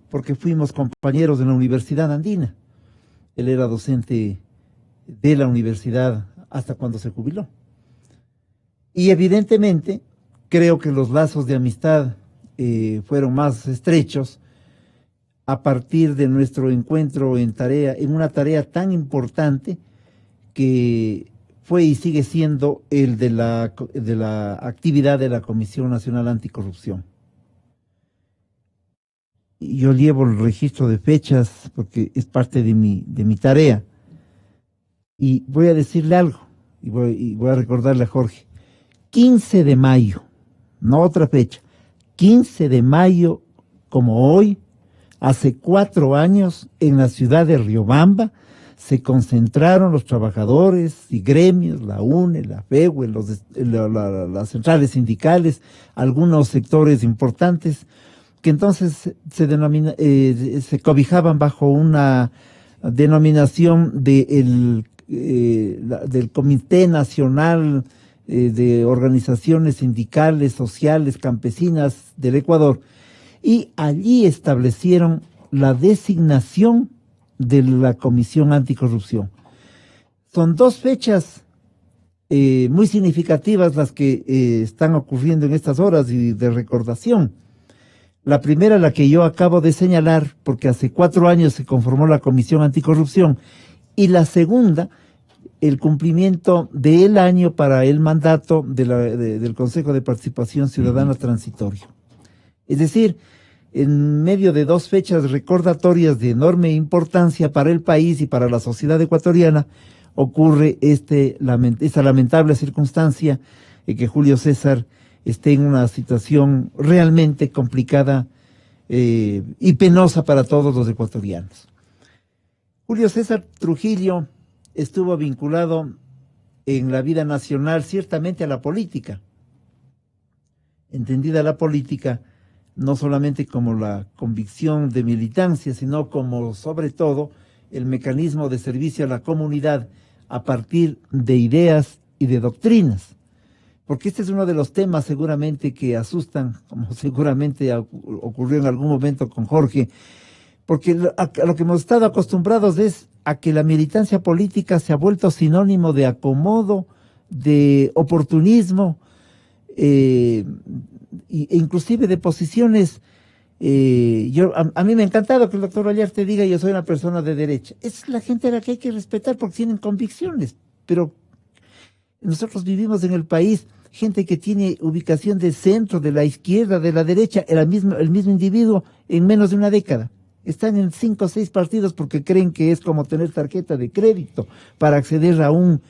porque fuimos compañeros de la Universidad Andina. Él era docente de la universidad hasta cuando se jubiló. Y evidentemente creo que los lazos de amistad fueron más estrechos a partir de nuestro encuentro en una tarea tan importante que fue y sigue siendo el de la actividad de la Comisión Nacional Anticorrupción. Yo llevo el registro de fechas porque es parte de mi tarea. Y voy a decirle algo, y voy a recordarle a Jorge. 15 de mayo, no otra fecha, 15 de mayo, como hoy, hace 4 años, en la ciudad de Riobamba, se concentraron los trabajadores y gremios, la UNE, la FEUE, las centrales sindicales, algunos sectores importantes, que entonces se cobijaban bajo una denominación del Comité Nacional de Organizaciones Sindicales, Sociales, Campesinas del Ecuador, y allí establecieron la designación de la Comisión Anticorrupción. Son 2 fechas muy significativas las que están ocurriendo en estas horas y de recordación. La primera, la que yo acabo de señalar, porque hace 4 años se conformó la Comisión Anticorrupción, y la segunda, el cumplimiento del año para el mandato del Consejo de Participación Ciudadana Transitorio. Es decir, en medio de 2 fechas recordatorias de enorme importancia para el país y para la sociedad ecuatoriana, ocurre esta lamentable circunstancia que Julio César esté en una situación realmente complicada y penosa para todos los ecuatorianos. Julio César Trujillo estuvo vinculado en la vida nacional ciertamente a la política, entendida la política no solamente como la convicción de militancia, sino como, sobre todo, el mecanismo de servicio a la comunidad a partir de ideas y de doctrinas. Porque este es uno de los temas seguramente que asustan, como seguramente ocurrió en algún momento con Jorge, porque a lo que hemos estado acostumbrados es a que la militancia política se ha vuelto sinónimo de acomodo, de oportunismo, e inclusive de posiciones. A mí me ha encantado que el doctor Vallarte diga: yo soy una persona de derecha. Es la gente a la que hay que respetar porque tienen convicciones, pero nosotros vivimos en el país gente que tiene ubicación de centro, de la izquierda, de la derecha, el mismo individuo en menos de una década. Están en 5 o 6 partidos porque creen que es como tener tarjeta de crédito para acceder a un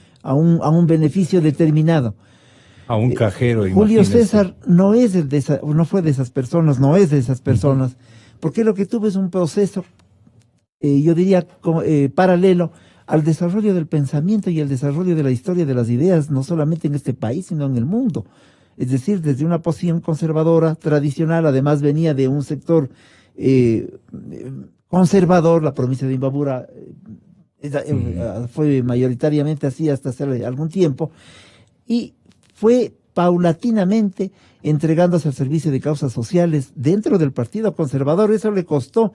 beneficio determinado. A un cajero, Julio imagínese. César no es no fue de esas personas, no es de esas personas, porque lo que tuvo es un proceso, yo diría, paralelo al desarrollo del pensamiento y al desarrollo de la historia de las ideas, no solamente en este país, sino en el mundo. Es decir, desde una posición conservadora, tradicional, además venía de un sector conservador, la provincia de Imbabura fue mayoritariamente así hasta hace algún tiempo, y fue paulatinamente entregándose al servicio de causas sociales dentro del Partido Conservador. Eso le costó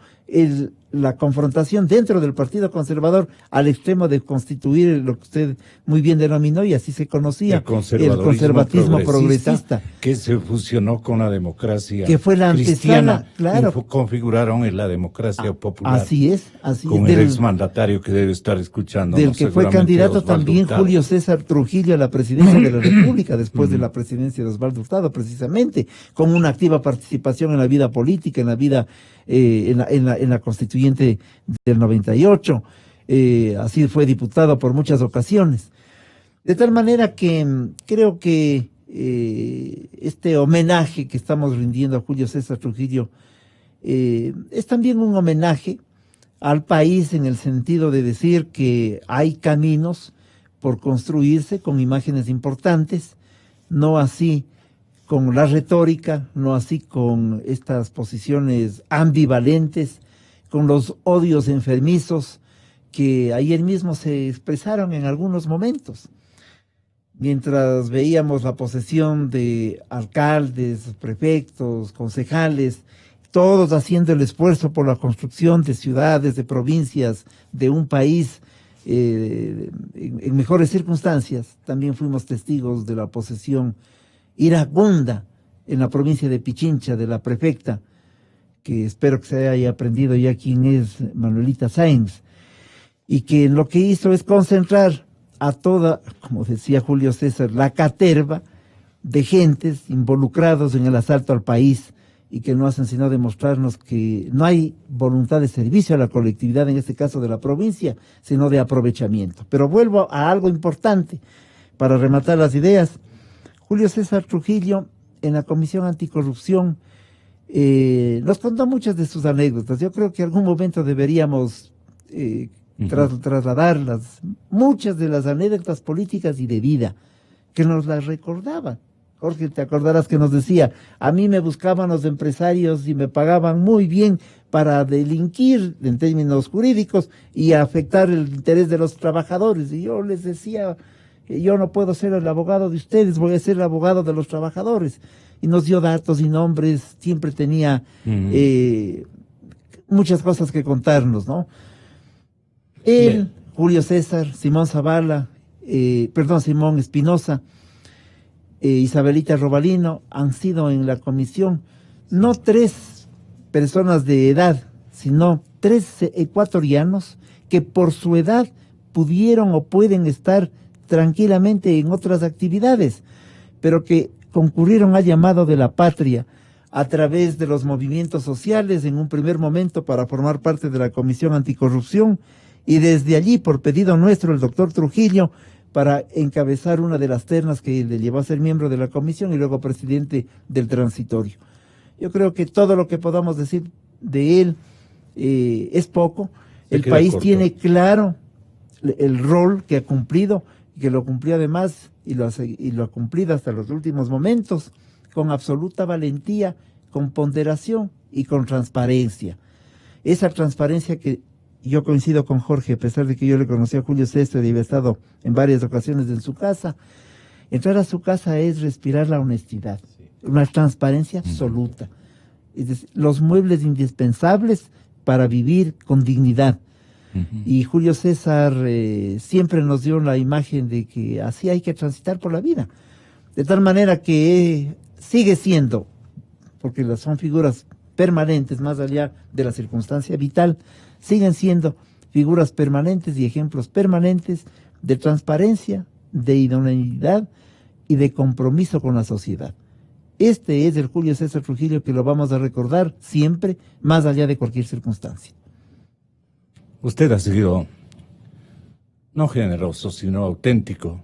la confrontación dentro del Partido Conservador al extremo de constituir lo que usted muy bien denominó, y así se conocía, el conservatismo progresista, que se fusionó con la democracia que fue la cristiana, antesala, claro. Configuraron en la democracia popular. Así es. Con el exmandatario que debe estar escuchando. Del que fue candidato también Hurtado. Julio César Trujillo a la presidencia de la República, después de la presidencia de Osvaldo Hurtado, precisamente, con una activa participación en la vida política, en la vida, en la constituyente del 98. Así fue diputado por muchas ocasiones. De tal manera que creo que este homenaje que estamos rindiendo a Julio César Trujillo es también un homenaje al país, en el sentido de decir que hay caminos por construirse con imágenes importantes, no así con la retórica, no así con estas posiciones ambivalentes, con los odios enfermizos que ayer mismo se expresaron en algunos momentos. Mientras veíamos la posesión de alcaldes, prefectos, concejales, todos haciendo el esfuerzo por la construcción de ciudades, de provincias, de un país en mejores circunstancias, también fuimos testigos de la posesión iracunda en la provincia de Pichincha, de la prefecta, que espero que se haya aprendido ya quién es Manuelita Sáenz, y que lo que hizo es concentrar a toda, como decía Julio César, la caterva de gentes involucrados en el asalto al país, y que no hacen sino demostrarnos que no hay voluntad de servicio a la colectividad, en este caso de la provincia, sino de aprovechamiento. Pero vuelvo a algo importante para rematar las ideas. Julio César Trujillo, en la Comisión Anticorrupción, nos contó muchas de sus anécdotas. Yo creo que en algún momento deberíamos trasladarlas, muchas de las anécdotas políticas y de vida, que nos las recordaban. Jorge, te acordarás que nos decía, a mí me buscaban los empresarios y me pagaban muy bien para delinquir en términos jurídicos y afectar el interés de los trabajadores. Y yo les decía, yo no puedo ser el abogado de ustedes, voy a ser el abogado de los trabajadores. Y nos dio datos y nombres, siempre tenía muchas cosas que contarnos, ¿no? Él, Julio César, Simón Zavala, Simón Espinosa, Isabelita Robalino han sido en la comisión no 3 personas de edad, sino 3 ecuatorianos que por su edad pudieron o pueden estar tranquilamente en otras actividades, pero que concurrieron al llamado de la patria a través de los movimientos sociales en un primer momento para formar parte de la Comisión Anticorrupción, y desde allí, por pedido nuestro, el doctor Trujillo, para encabezar una de las ternas que le llevó a ser miembro de la comisión y luego presidente del transitorio. Yo creo que todo lo que podamos decir de él es poco. El país corto. Tiene claro el rol que ha cumplido, y que lo cumplió además, y lo ha cumplido hasta los últimos momentos, con absoluta valentía, con ponderación y con transparencia. Esa transparencia que yo coincido con Jorge, a pesar de que yo le conocí a Julio César y había estado en varias ocasiones en su casa. Entrar a su casa es respirar la honestidad, una transparencia absoluta. Es decir, los muebles indispensables para vivir con dignidad. Y Julio César siempre nos dio la imagen de que así hay que transitar por la vida. De tal manera que sigue siendo, porque son figuras permanentes, más allá de la circunstancia vital, siguen siendo figuras permanentes y ejemplos permanentes de transparencia, de idoneidad y de compromiso con la sociedad. Este es el Julio César Trujillo que lo vamos a recordar siempre, más allá de cualquier circunstancia. Usted ha sido no generoso, sino auténtico,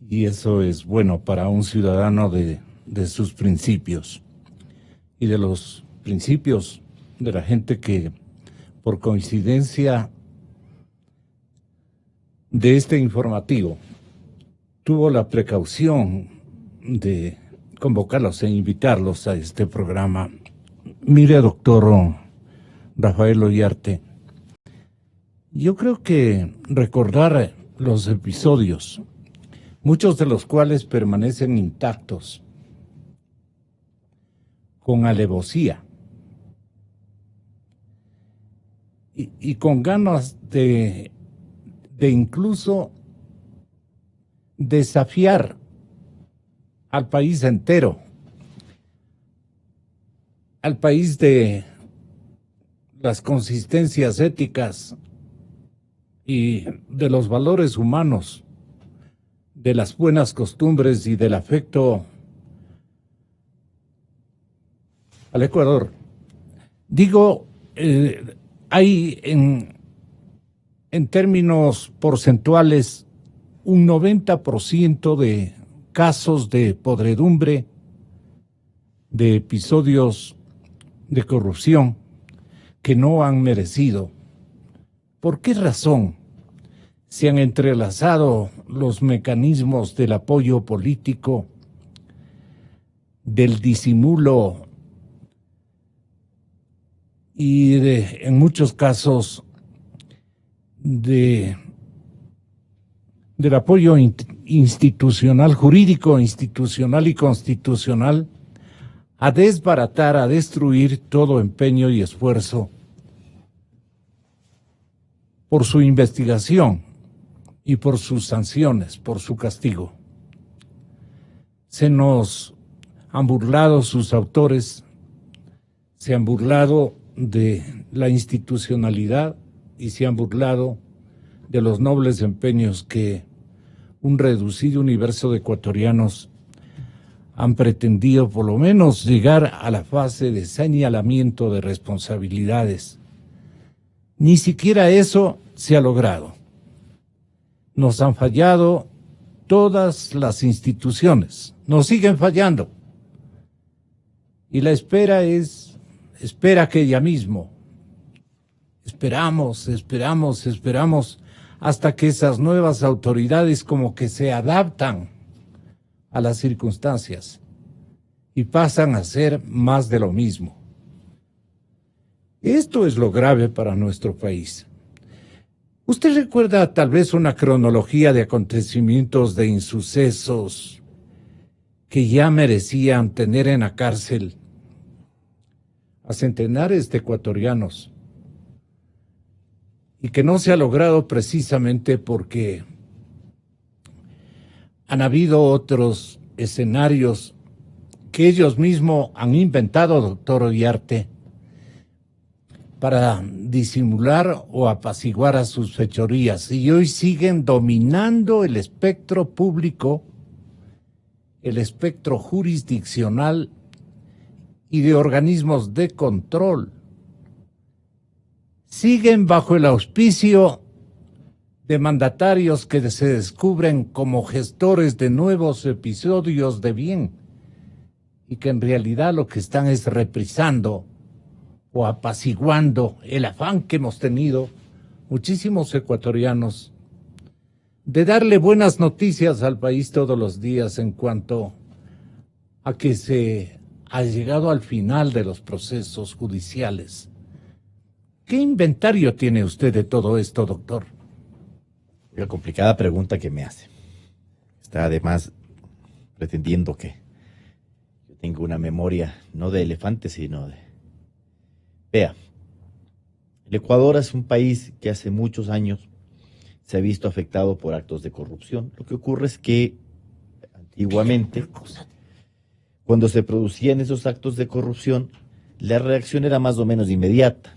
y eso es bueno para un ciudadano de sus principios y de los principios de la gente que, por coincidencia de este informativo, tuvo la precaución de convocarlos e invitarlos a este programa. Mire, doctor Rafael Ollarte, yo creo que recordar los episodios, muchos de los cuales permanecen intactos, con alevosía y con ganas de incluso desafiar al país entero, al país de las consistencias éticas y de los valores humanos, de las buenas costumbres y del afecto al Ecuador. Digo, hay en términos porcentuales un 90% de casos de podredumbre, de episodios de corrupción que no han merecido. ¿Por qué razón se han entrelazado los mecanismos del apoyo político, del disimulo y en muchos casos del apoyo institucional, jurídico, institucional y constitucional, a desbaratar, a destruir todo empeño y esfuerzo por su investigación y por sus sanciones, por su castigo? Se nos han burlado sus autores, se han burlado de la institucionalidad y se han burlado de los nobles empeños que un reducido universo de ecuatorianos han pretendido por lo menos llegar a la fase de señalamiento de responsabilidades. Ni siquiera eso se ha logrado. Nos han fallado todas las instituciones, nos siguen fallando. Y la espera que ella mismo. Esperamos hasta que esas nuevas autoridades como que se adaptan a las circunstancias y pasan a ser más de lo mismo. Esto es lo grave para nuestro país. ¿Usted recuerda tal vez una cronología de acontecimientos, de insucesos que ya merecían tener en la cárcel a centenares de ecuatorianos y que no se ha logrado precisamente porque han habido otros escenarios que ellos mismos han inventado, doctor Ollarte, para disimular o apaciguar a sus fechorías, y hoy siguen dominando el espectro público, el espectro jurisdiccional y de organismos de control? Siguen bajo el auspicio de mandatarios que se descubren como gestores de nuevos episodios de bien y que en realidad lo que están es reprisando o apaciguando el afán que hemos tenido muchísimos ecuatorianos de darle buenas noticias al país todos los días en cuanto a que se ha llegado al final de los procesos judiciales. ¿Qué inventario tiene usted de todo esto, doctor? La complicada pregunta que me hace. Está además pretendiendo que yo tenga una memoria no de elefante, sino de... Vea, el Ecuador es un país que hace muchos años se ha visto afectado por actos de corrupción. Lo que ocurre es que antiguamente, cuando se producían esos actos de corrupción, la reacción era más o menos inmediata.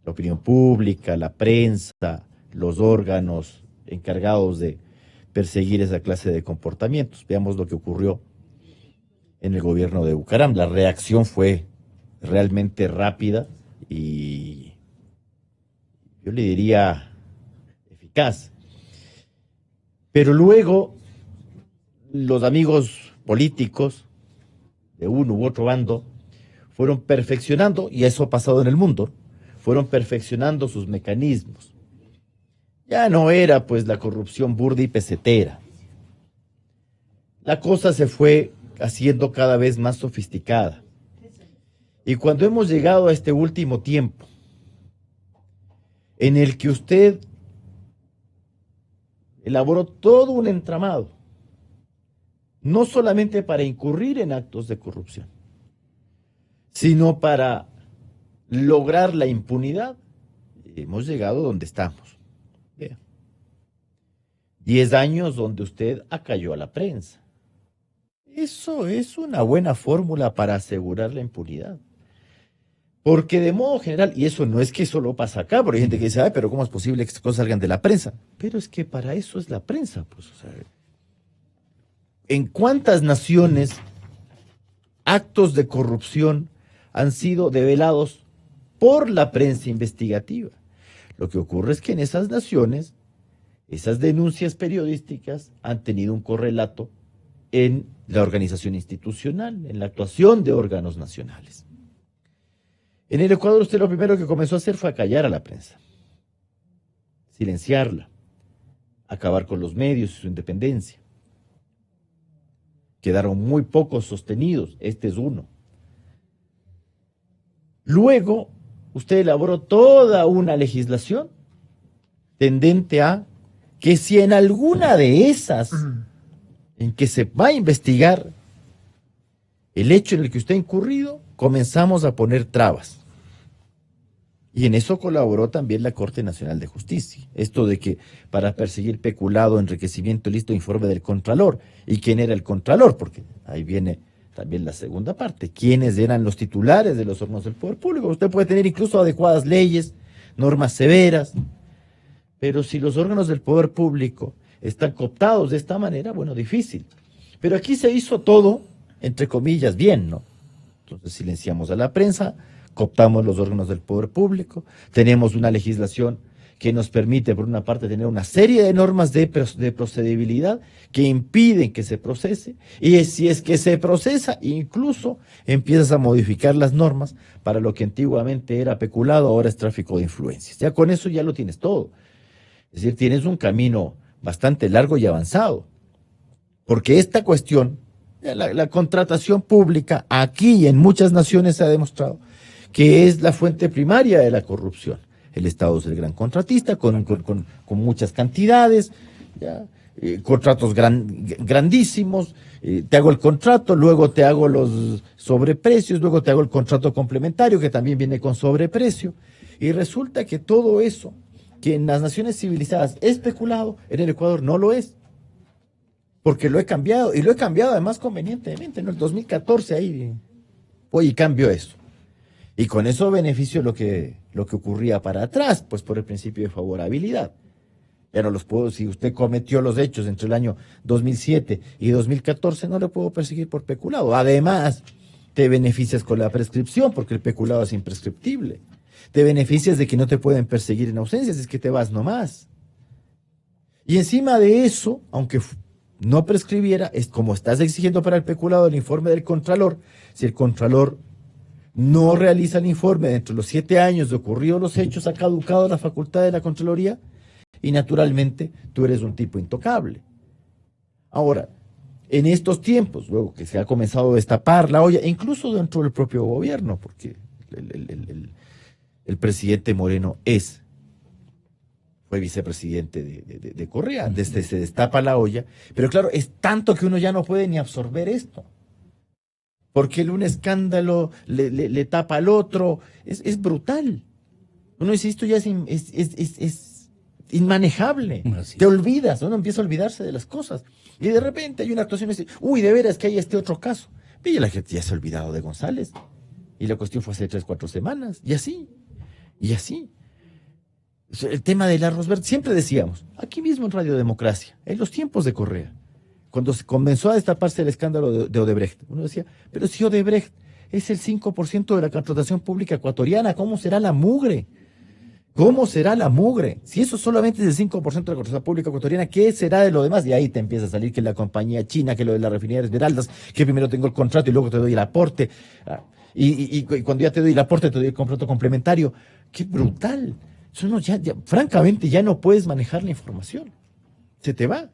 La opinión pública, la prensa, los órganos encargados de perseguir esa clase de comportamientos. Veamos lo que ocurrió en el gobierno de Bucaram. La reacción fue realmente rápida y yo le diría eficaz. Pero luego los amigos políticos de uno u otro bando fueron perfeccionando, y eso ha pasado en el mundo, fueron perfeccionando sus mecanismos. Ya no era pues la corrupción burda y pesetera. La cosa se fue haciendo cada vez más sofisticada. Y cuando hemos llegado a este último tiempo, en el que usted elaboró todo un entramado, no solamente para incurrir en actos de corrupción, sino para lograr la impunidad, hemos llegado donde estamos. Bien. 10 años donde usted acalló a la prensa. Eso es una buena fórmula para asegurar la impunidad. Porque de modo general, y eso no es que solo pasa acá, porque hay gente que dice, ay, pero ¿cómo es posible que estas cosas salgan de la prensa? Pero es que para eso es la prensa, pues, o sea, ¿en cuántas naciones actos de corrupción han sido develados por la prensa investigativa? Lo que ocurre es que en esas naciones, esas denuncias periodísticas han tenido un correlato en la organización institucional, en la actuación de órganos nacionales. En el Ecuador usted lo primero que comenzó a hacer fue acallar a la prensa, silenciarla, acabar con los medios y su independencia. Quedaron muy pocos sostenidos, este es uno. Luego, usted elaboró toda una legislación tendente a que si en alguna de esas en que se va a investigar el hecho en el que usted ha incurrido, comenzamos a poner trabas. Y en eso colaboró también la Corte Nacional de Justicia. Esto de que para perseguir peculado, enriquecimiento ilícito, informe del Contralor. ¿Y quién era el Contralor? Porque ahí viene también la segunda parte. ¿Quiénes eran los titulares de los órganos del poder público? Usted puede tener incluso adecuadas leyes, normas severas, pero si los órganos del poder público están cooptados de esta manera, bueno, difícil. Pero aquí se hizo todo, entre comillas, bien, ¿no? Entonces silenciamos a la prensa, cooptamos los órganos del poder público, tenemos una legislación que nos permite, por una parte, tener una serie de normas de procedibilidad que impiden que se procese, y si es que se procesa, incluso empiezas a modificar las normas para lo que antiguamente era peculado, ahora es tráfico de influencias. Ya con eso ya lo tienes todo. Es decir, tienes un camino bastante largo y avanzado, porque esta cuestión, la contratación pública, aquí y en muchas naciones se ha demostrado que es la fuente primaria de la corrupción. El Estado es el gran contratista, con muchas cantidades, ¿ya? Contratos grandísimos, te hago el contrato, luego te hago los sobreprecios, luego te hago el contrato complementario, que también viene con sobreprecio, y resulta que todo eso, que en las naciones civilizadas es especulado, en el Ecuador no lo es, porque lo he cambiado, y lo he cambiado además convenientemente, en el 2014 ahí, y cambio eso. Y con eso beneficio lo que ocurría para atrás, pues por el principio de favorabilidad. Ya no los puedo, si usted cometió los hechos entre el año 2007 y 2014, no le puedo perseguir por peculado. Además, te beneficias con la prescripción, porque el peculado es imprescriptible. Te beneficias de que no te pueden perseguir en ausencias, es que te vas nomás. Y encima de eso, aunque no prescribiera, es como estás exigiendo para el peculado el informe del Contralor, si el Contralor no realiza el informe dentro de los 7 años de ocurridos los hechos, ha caducado la facultad de la Contraloría y naturalmente tú eres un tipo intocable. Ahora, en estos tiempos, luego que se ha comenzado a destapar la olla, incluso dentro del propio gobierno, porque el presidente Moreno fue vicepresidente de Correa, desde se destapa la olla, pero claro, es tanto que uno ya no puede ni absorber esto. Porque un escándalo le tapa al otro, es brutal. Uno dice, esto ya es inmanejable. Te olvidas, uno empieza a olvidarse de las cosas. Y de repente hay una actuación y dice, uy, de veras que hay este otro caso. Y la gente ya se ha olvidado de González. Y la cuestión fue hace 3, 4 semanas. Y así. El tema del arroz verde, siempre decíamos, aquí mismo en Radio Democracia, en los tiempos de Correa, cuando se comenzó a destaparse el escándalo de Odebrecht, uno decía, pero si Odebrecht es el 5% de la contratación pública ecuatoriana, ¿cómo será la mugre? ¿Cómo será la mugre? Si eso solamente es el 5% de la contratación pública ecuatoriana, ¿qué será de lo demás? Y ahí te empieza a salir que la compañía china, que lo de la refinería de Esmeraldas, que primero tengo el contrato y luego te doy el aporte. Y cuando ya te doy el aporte, te doy el contrato complementario. ¡Qué brutal! Eso no, francamente, ya no puedes manejar la información. Se te va.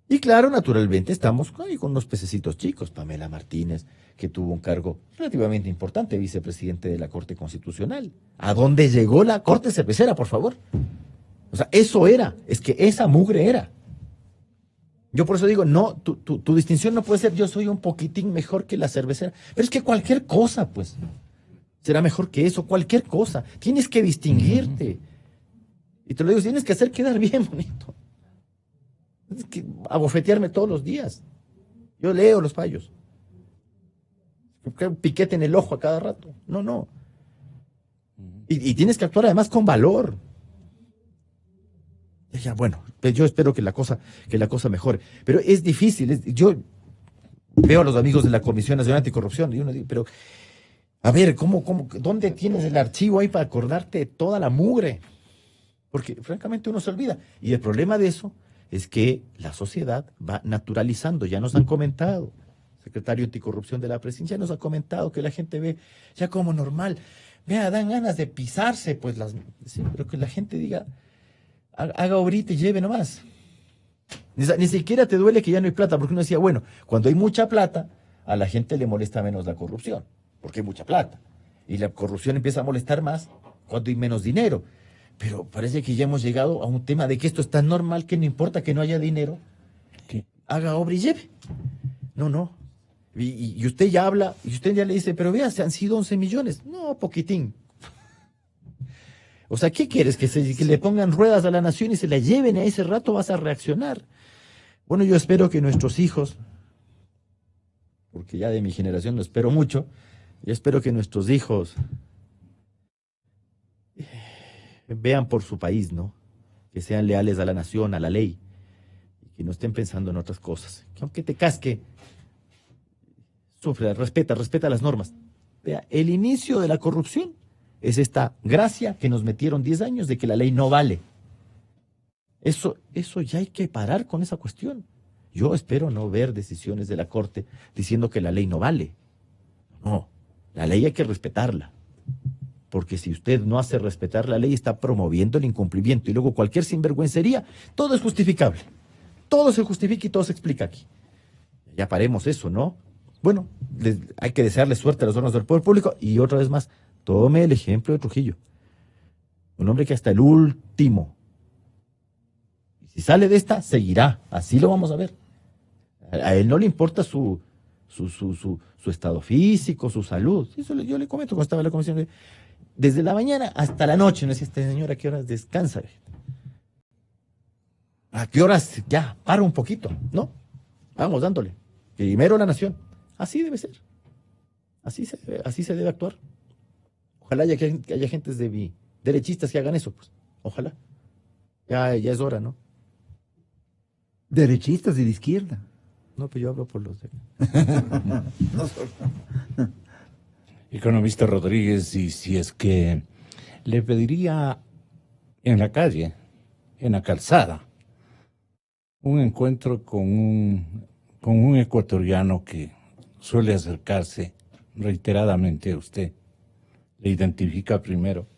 Y claro, naturalmente estamos ahí con unos pececitos chicos. Pamela Martínez, que tuvo un cargo relativamente importante, vicepresidente de la Corte Constitucional. ¿A dónde llegó la Corte Cervecera, por favor? O sea, eso era, es que esa mugre era. Yo por eso digo, no, tu distinción no puede ser yo soy un poquitín mejor que la cervecera. Pero es que cualquier cosa, pues, será mejor que eso, cualquier cosa. Tienes que distinguirte. Y te lo digo, tienes que hacer quedar bien bonito. Es que abofetearme todos los días. Yo leo los fallos. Un piquete en el ojo a cada rato. No. Y tienes que actuar además con valor. Ya, bueno, yo espero que la cosa mejore. Pero es difícil. Yo veo a los amigos de la Comisión Nacional Anticorrupción y uno dice, pero, a ver, ¿dónde tienes el archivo ahí para acordarte de toda la mugre? Porque francamente uno se olvida. Y el problema de eso es que la sociedad va naturalizando, ya nos han comentado, secretario anticorrupción de la presidencia nos ha comentado que la gente ve ya como normal, vea, dan ganas de pisarse, pues sí, pero que la gente diga, haga obrita y lleve nomás. Ni siquiera te duele que ya no hay plata, porque uno decía, bueno, cuando hay mucha plata, a la gente le molesta menos la corrupción, porque hay mucha plata, y la corrupción empieza a molestar más cuando hay menos dinero. Pero parece que ya hemos llegado a un tema de que esto es tan normal que no importa que no haya dinero, que haga obra y lleve. No. Y usted ya habla, y usted ya le dice, pero vea, se han sido 11 millones. No, poquitín. O sea, ¿qué quieres? ¿Que le pongan ruedas a la nación y se la lleven? A ese rato vas a reaccionar. Bueno, yo espero que nuestros hijos, porque ya de mi generación no espero mucho, yo espero que nuestros hijos vean por su país, ¿no? Que sean leales a la nación, a la ley, y que no estén pensando en otras cosas. Que aunque te casque, sufre, respeta las normas. Vea, el inicio de la corrupción es esta gracia que nos metieron 10 años de que la ley no vale. Eso ya hay que parar con esa cuestión. Yo espero no ver decisiones de la Corte diciendo que la ley no vale. No, la ley hay que respetarla. Porque si usted no hace respetar la ley, está promoviendo el incumplimiento. Y luego cualquier sinvergüencería, todo es justificable. Todo se justifica y todo se explica aquí. Ya paremos eso, ¿no? Bueno, hay que desearle suerte a los órganos del poder público. Y otra vez más, tome el ejemplo de Trujillo. Un hombre que hasta el último. Y si sale de esta, seguirá. Así lo vamos a ver. A él no le importa su estado físico, su salud. Eso yo le comento cuando estaba en la comisión. Desde la mañana hasta la noche, no decía, este señor, ¿a qué horas descansa? ¿A qué horas ya para un poquito? ¿No? Vamos dándole. Primero la nación. Así debe ser. Así se debe actuar. Ojalá haya gentes derechistas que hagan eso, pues. Ojalá. Ya es hora, ¿no? Derechistas y de izquierda. No, pero yo hablo por los de... Economista Rodríguez, y si es que le pediría en la calle, en la calzada, un encuentro con un ecuatoriano que suele acercarse reiteradamente a usted, le identifica primero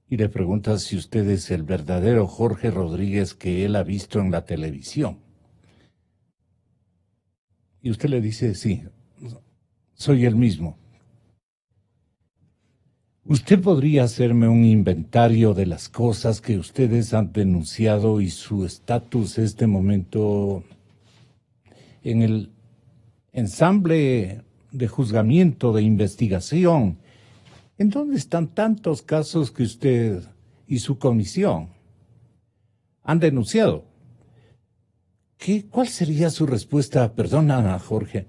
y le pregunta si usted es el verdadero Jorge Rodríguez que él ha visto en la televisión. Y usted le dice, sí, soy el mismo. ¿Usted podría hacerme un inventario de las cosas que ustedes han denunciado y su estatus este momento en el ensamble de juzgamiento, de investigación? ¿En dónde están tantos casos que usted y su comisión han denunciado? ¿Cuál sería su respuesta? Perdona, Jorge.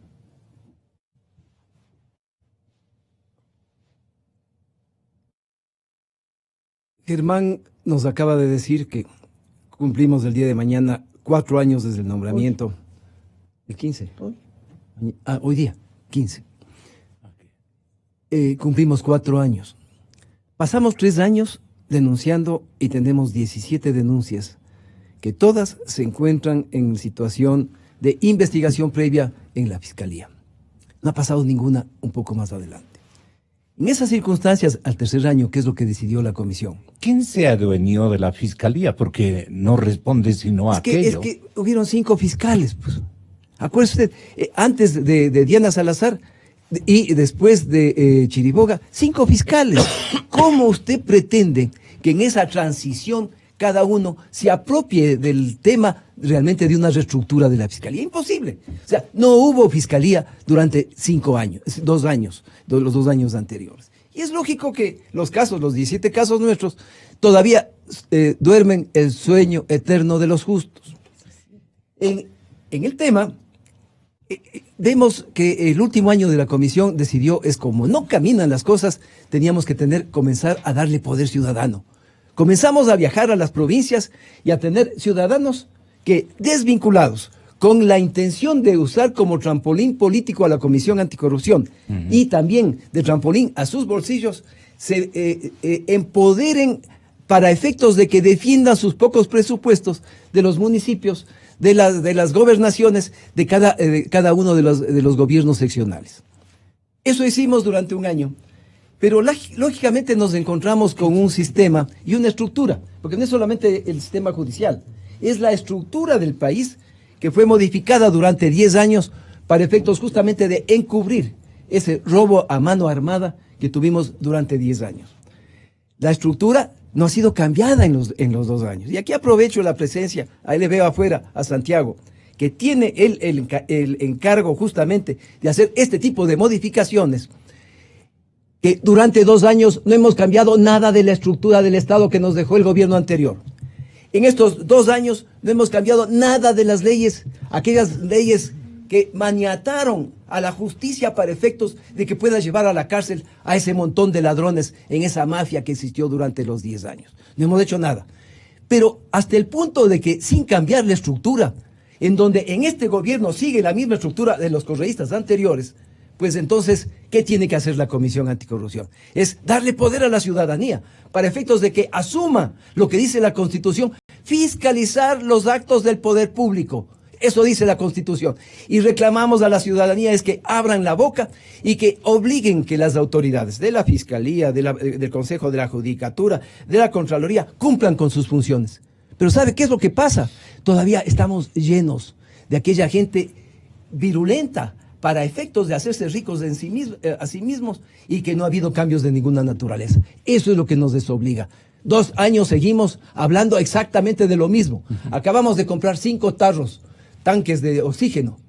Germán nos acaba de decir que cumplimos el día de mañana 4 años desde el nombramiento. Hoy. El 15. Hoy. Hoy día, 15. Okay. Cumplimos 4 años. Pasamos 3 años denunciando y tenemos 17 denuncias, que todas se encuentran en situación de investigación previa en la Fiscalía. No ha pasado ninguna un poco más adelante. En esas circunstancias, al tercer año, ¿qué es lo que decidió la comisión? ¿Quién se adueñó de la fiscalía? Porque no responde sino a aquello. Es que hubieron 5 fiscales, pues. Acuérdese usted, antes de Diana Salazar y después de Chiriboga, 5 fiscales. ¿Cómo usted pretende que en esa transición cada uno se apropie del tema realmente de una reestructura de la fiscalía? Imposible. O sea, no hubo fiscalía durante 5 años, 2 años, los 2 años anteriores. Y es lógico que los 17 casos nuestros, todavía duermen el sueño eterno de los justos. En el tema, vemos que el último año de la comisión decidió, es como no caminan las cosas, teníamos que comenzar a darle poder ciudadano. Comenzamos a viajar a las provincias y a tener ciudadanos que, desvinculados, con la intención de usar como trampolín político a la Comisión Anticorrupción y también de trampolín a sus bolsillos, se empoderen para efectos de que defiendan sus pocos presupuestos de los municipios, de las gobernaciones, de cada uno de los gobiernos seccionales. Eso hicimos durante un año. Pero lógicamente nos encontramos con un sistema y una estructura, porque no es solamente el sistema judicial, es la estructura del país que fue modificada durante 10 años para efectos justamente de encubrir ese robo a mano armada que tuvimos durante 10 años. La estructura no ha sido cambiada en los 2 años. Y aquí aprovecho la presencia, ahí le veo afuera a Santiago, que tiene el encargo justamente de hacer este tipo de modificaciones, que durante 2 años no hemos cambiado nada de la estructura del Estado que nos dejó el gobierno anterior. En estos 2 años no hemos cambiado nada de las leyes, aquellas leyes que maniataron a la justicia para efectos de que pueda llevar a la cárcel a ese montón de ladrones en esa mafia que existió durante los 10 años. No hemos hecho nada. Pero hasta el punto de que, sin cambiar la estructura, en donde en este gobierno sigue la misma estructura de los correístas anteriores, pues entonces, ¿qué tiene que hacer la Comisión Anticorrupción? Es darle poder a la ciudadanía para efectos de que asuma lo que dice la Constitución, fiscalizar los actos del poder público. Eso dice la Constitución. Y reclamamos a la ciudadanía es que abran la boca y que obliguen que las autoridades de la Fiscalía, del Consejo de la Judicatura, de la Contraloría, cumplan con sus funciones. Pero ¿sabe qué es lo que pasa? Todavía estamos llenos de aquella gente virulenta, para efectos de hacerse ricos a sí mismos y que no ha habido cambios de ninguna naturaleza. Eso es lo que nos desobliga. 2 años seguimos hablando exactamente de lo mismo. Acabamos de comprar 5 tanques de oxígeno,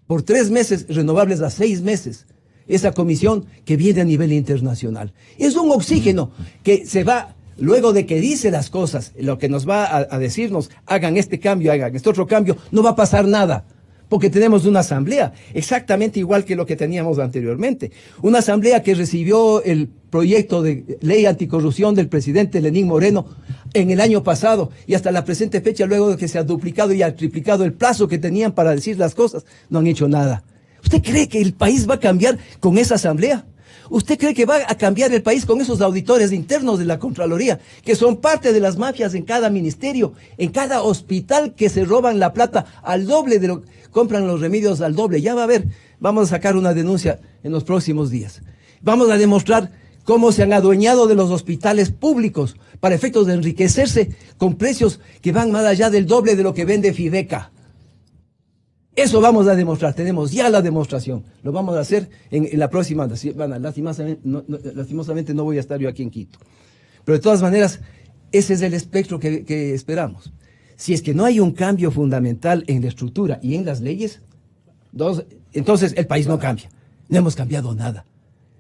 por 3 meses, renovables a 6 meses. Esa comisión que viene a nivel internacional. Es un oxígeno que se va, luego de que dice las cosas, lo que nos va a decirnos, hagan este cambio, hagan este otro cambio, no va a pasar nada. Porque tenemos una asamblea, exactamente igual que lo que teníamos anteriormente. Una asamblea que recibió el proyecto de ley anticorrupción del presidente Lenín Moreno en el año pasado y hasta la presente fecha, luego de que se ha duplicado y ha triplicado el plazo que tenían para decir las cosas, no han hecho nada. ¿Usted cree que el país va a cambiar con esa asamblea? ¿Usted cree que va a cambiar el país con esos auditores internos de la Contraloría, que son parte de las mafias en cada ministerio, en cada hospital, que se roban la plata al doble de lo que compran los remedios al doble? Ya va a ver, vamos a sacar una denuncia en los próximos días. Vamos a demostrar cómo se han adueñado de los hospitales públicos para efectos de enriquecerse con precios que van más allá del doble de lo que vende Fideca. Eso vamos a demostrar, tenemos ya la demostración. Lo vamos a hacer en la próxima semana. Lastimosamente no voy a estar yo aquí en Quito. Pero de todas maneras, ese es el espectro que esperamos. Si es que no hay un cambio fundamental en la estructura y en las leyes, entonces el país no cambia. No hemos cambiado nada.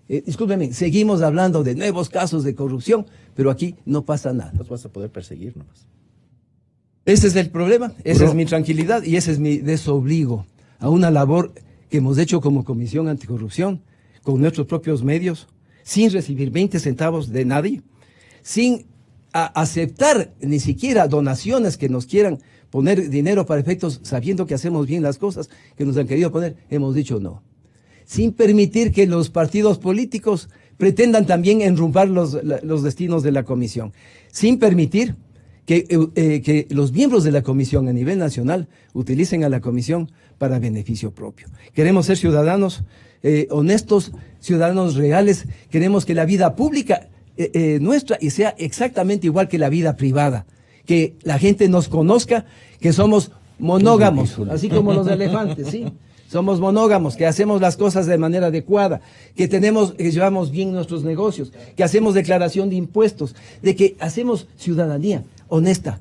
Discúlpeme, seguimos hablando de nuevos casos de corrupción, pero aquí no pasa nada. Los vas a poder perseguir nomás. Ese es el problema, esa es mi tranquilidad y ese es mi desobligo a una labor que hemos hecho como Comisión Anticorrupción, con nuestros propios medios, sin recibir 20 centavos de nadie, sin aceptar ni siquiera donaciones que nos quieran poner dinero para efectos, sabiendo que hacemos bien las cosas que nos han querido poner, hemos dicho no. Sin permitir que los partidos políticos pretendan también enrumbar los destinos de la comisión, sin permitir que los miembros de la comisión a nivel nacional utilicen a la comisión para beneficio propio. Queremos ser ciudadanos honestos, ciudadanos reales, queremos que la vida pública nuestra y sea exactamente igual que la vida privada, que la gente nos conozca, que somos monógamos, así como los elefantes, ¿sí? Somos monógamos, que hacemos las cosas de manera adecuada, que llevamos bien nuestros negocios, que hacemos declaración de impuestos, de que hacemos ciudadanía honesta.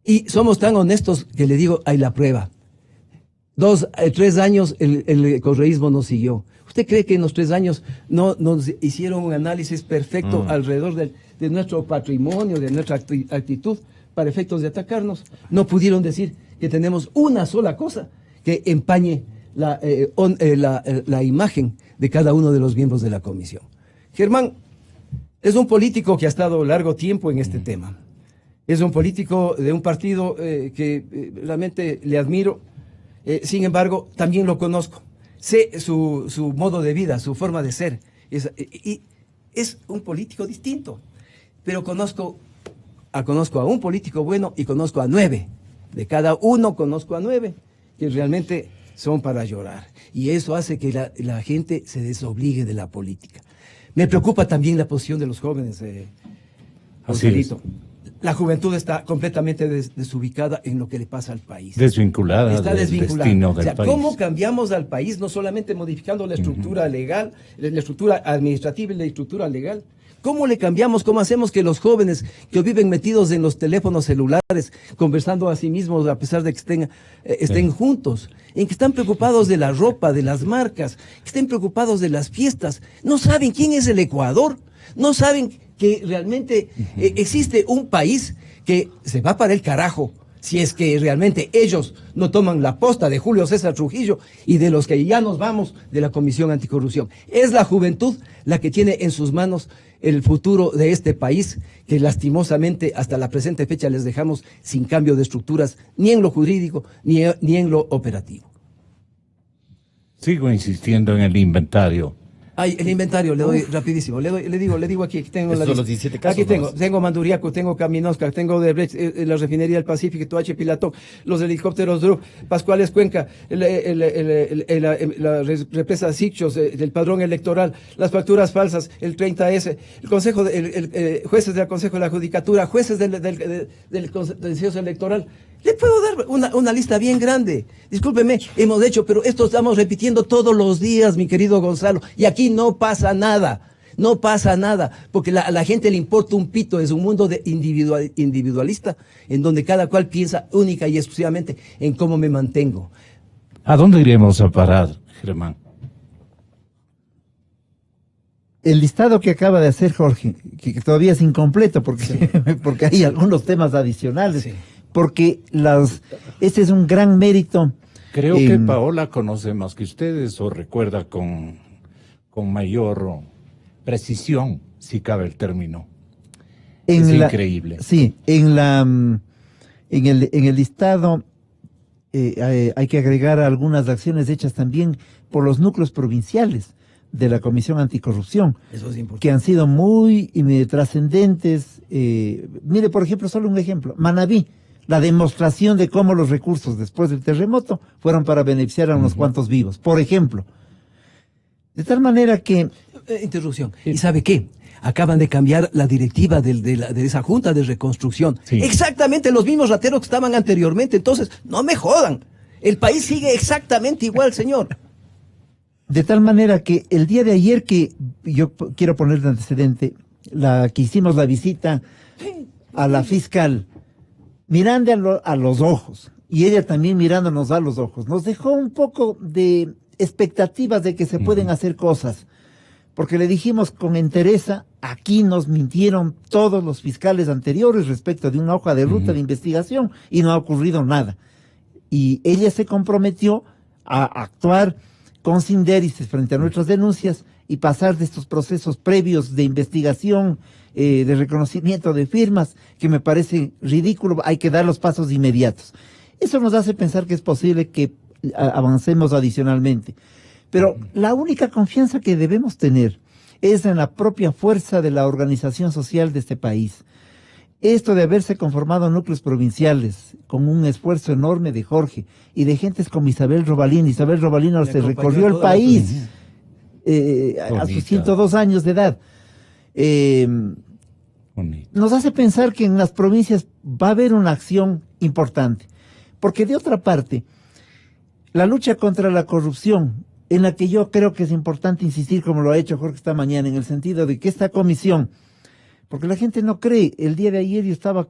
Y somos tan honestos que le digo, hay la prueba. 3 años el correísmo nos siguió. ¿Usted cree que en los 3 años no nos hicieron un análisis perfecto alrededor de nuestro patrimonio, de nuestra actitud, para efectos de atacarnos? No pudieron decir que tenemos una sola cosa que empañe la imagen de cada uno de los miembros de la comisión. Germán es un político que ha estado largo tiempo en este tema. Es un político de un partido que realmente le admiro. Sin embargo, también lo conozco. Sé su modo de vida, su forma de ser. Y es un político distinto. Pero conozco a un político bueno y conozco a 9. De cada uno conozco a 9 que realmente son para llorar. Y eso hace que la gente se desobligue de la política. Me preocupa también la posición de los jóvenes, Joselito. La juventud está completamente desubicada en lo que le pasa al país. Desvinculada está del desvinculada. destino del país. ¿Cómo cambiamos al país? No solamente modificando la estructura legal, la estructura administrativa y la estructura legal. ¿Cómo le cambiamos? ¿Cómo hacemos que los jóvenes que viven metidos en los teléfonos celulares, conversando a sí mismos a pesar de que estén juntos, en que están preocupados de la ropa, de las marcas, que estén preocupados de las fiestas, no saben quién es el Ecuador, no saben que realmente existe un país que se va para el carajo si es que realmente ellos no toman la posta de Julio César Trujillo y de los que ya nos vamos de la Comisión Anticorrupción. Es la juventud la que tiene en sus manos el futuro de este país, que lastimosamente hasta la presente fecha les dejamos sin cambio de estructuras, ni en lo jurídico, ni en lo operativo. Sigo insistiendo en el inventario. Ay, el inventario, le doy rapidísimo, le digo aquí tengo la son lista. los 17 casos. Aquí ¿no? tengo Manduriaco, tengo Caminosca, tengo de la refinería del Pacífico, Toache Pilatón, los helicópteros Drup, Pascuales Cuenca, la represa Sichos, el padrón electoral, las facturas falsas, el 30S, el consejo, jueces del Consejo de la Judicatura, jueces del Contencioso Electoral. Le puedo dar una lista bien grande. Discúlpeme, hemos hecho, pero esto estamos repitiendo todos los días, mi querido Gonzalo, y aquí no pasa nada. No pasa nada, porque a la gente le importa un pito, es un mundo individualista, en donde cada cual piensa única y exclusivamente en cómo me mantengo. ¿A dónde iremos a parar, Germán? El listado que acaba de hacer Jorge, que todavía es incompleto porque, porque hay algunos temas adicionales, Sí. porque ese es un gran mérito. Creo que Paola conoce más que ustedes o recuerda con mayor precisión, si cabe el término. Es increíble. Sí, en el listado hay que agregar algunas acciones hechas también por los núcleos provinciales de la Comisión Anticorrupción, Eso es importante. que han sido muy trascendentes. Mire, por ejemplo, solo un ejemplo, Manabí, la demostración de cómo los recursos después del terremoto fueron para beneficiar a unos cuantos vivos, por ejemplo. De tal manera que... Interrupción. ¿Y sabe qué? Acaban de cambiar la directiva de esa Junta de Reconstrucción. Sí. Exactamente los mismos rateros que estaban anteriormente. Entonces, no me jodan. El país sigue exactamente igual, señor. De tal manera que el día de ayer, que yo quiero poner de antecedente, que hicimos la visita a la fiscal, mirando a los ojos, y ella también mirándonos a los ojos, nos dejó un poco de expectativas de que se pueden hacer cosas, porque le dijimos con entereza, aquí nos mintieron todos los fiscales anteriores respecto de una hoja de ruta de investigación, y no ha ocurrido nada. Y ella se comprometió a actuar con sindéresis frente a nuestras denuncias y pasar de estos procesos previos de investigación, de reconocimiento de firmas, que me parece ridículo. Hay que dar los pasos inmediatos. Eso nos hace pensar que es posible que avancemos adicionalmente. Pero la única confianza que debemos tener es en la propia fuerza de la organización social de este país. Esto de haberse conformado núcleos provinciales con un esfuerzo enorme de Jorge y de gentes como Isabel Robalín. Isabel Robalino se recorrió el país a sus 102 años de edad. Nos hace pensar que en las provincias va a haber una acción importante. Porque de otra parte, la lucha contra la corrupción, en la que yo creo que es importante insistir, como lo ha hecho Jorge esta mañana, en el sentido de que esta comisión, porque la gente no cree, el día de ayer yo estaba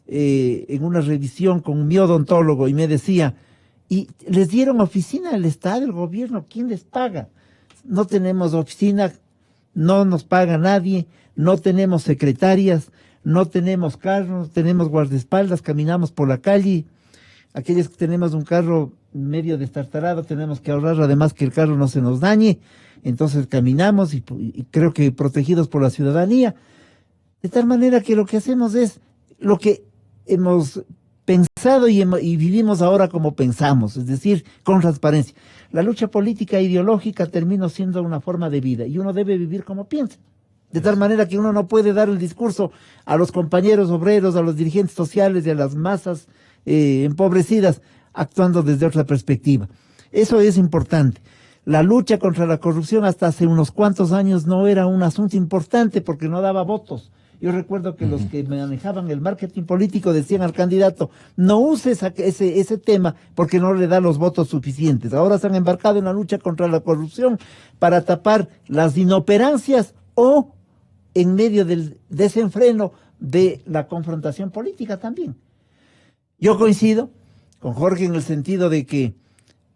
en una revisión con mi odontólogo y me decía, y les dieron oficina al Estado, el gobierno, ¿quién les paga? No tenemos oficina, no nos paga nadie, no tenemos secretarias, no tenemos carros, tenemos guardaespaldas, caminamos por la calle. Aquellos que tenemos un carro medio destartalado tenemos que ahorrar, además que el carro no se nos dañe, entonces caminamos y creo que protegidos por la ciudadanía, de tal manera que lo que hacemos es lo que hemos pensado y vivimos ahora como pensamos, es decir, con transparencia. La lucha política e ideológica termina siendo una forma de vida y uno debe vivir como piensa. De tal manera que uno no puede dar el discurso a los compañeros obreros, a los dirigentes sociales y a las masas empobrecidas, actuando desde otra perspectiva. Eso es importante. La lucha contra la corrupción hasta hace unos cuantos años no era un asunto importante porque no daba votos. Yo recuerdo que los que manejaban el marketing político decían al candidato, no uses ese tema porque no le da los votos suficientes. Ahora se han embarcado en la lucha contra la corrupción para tapar las inoperancias o en medio del desenfreno de la confrontación política también. Yo coincido con Jorge en el sentido de que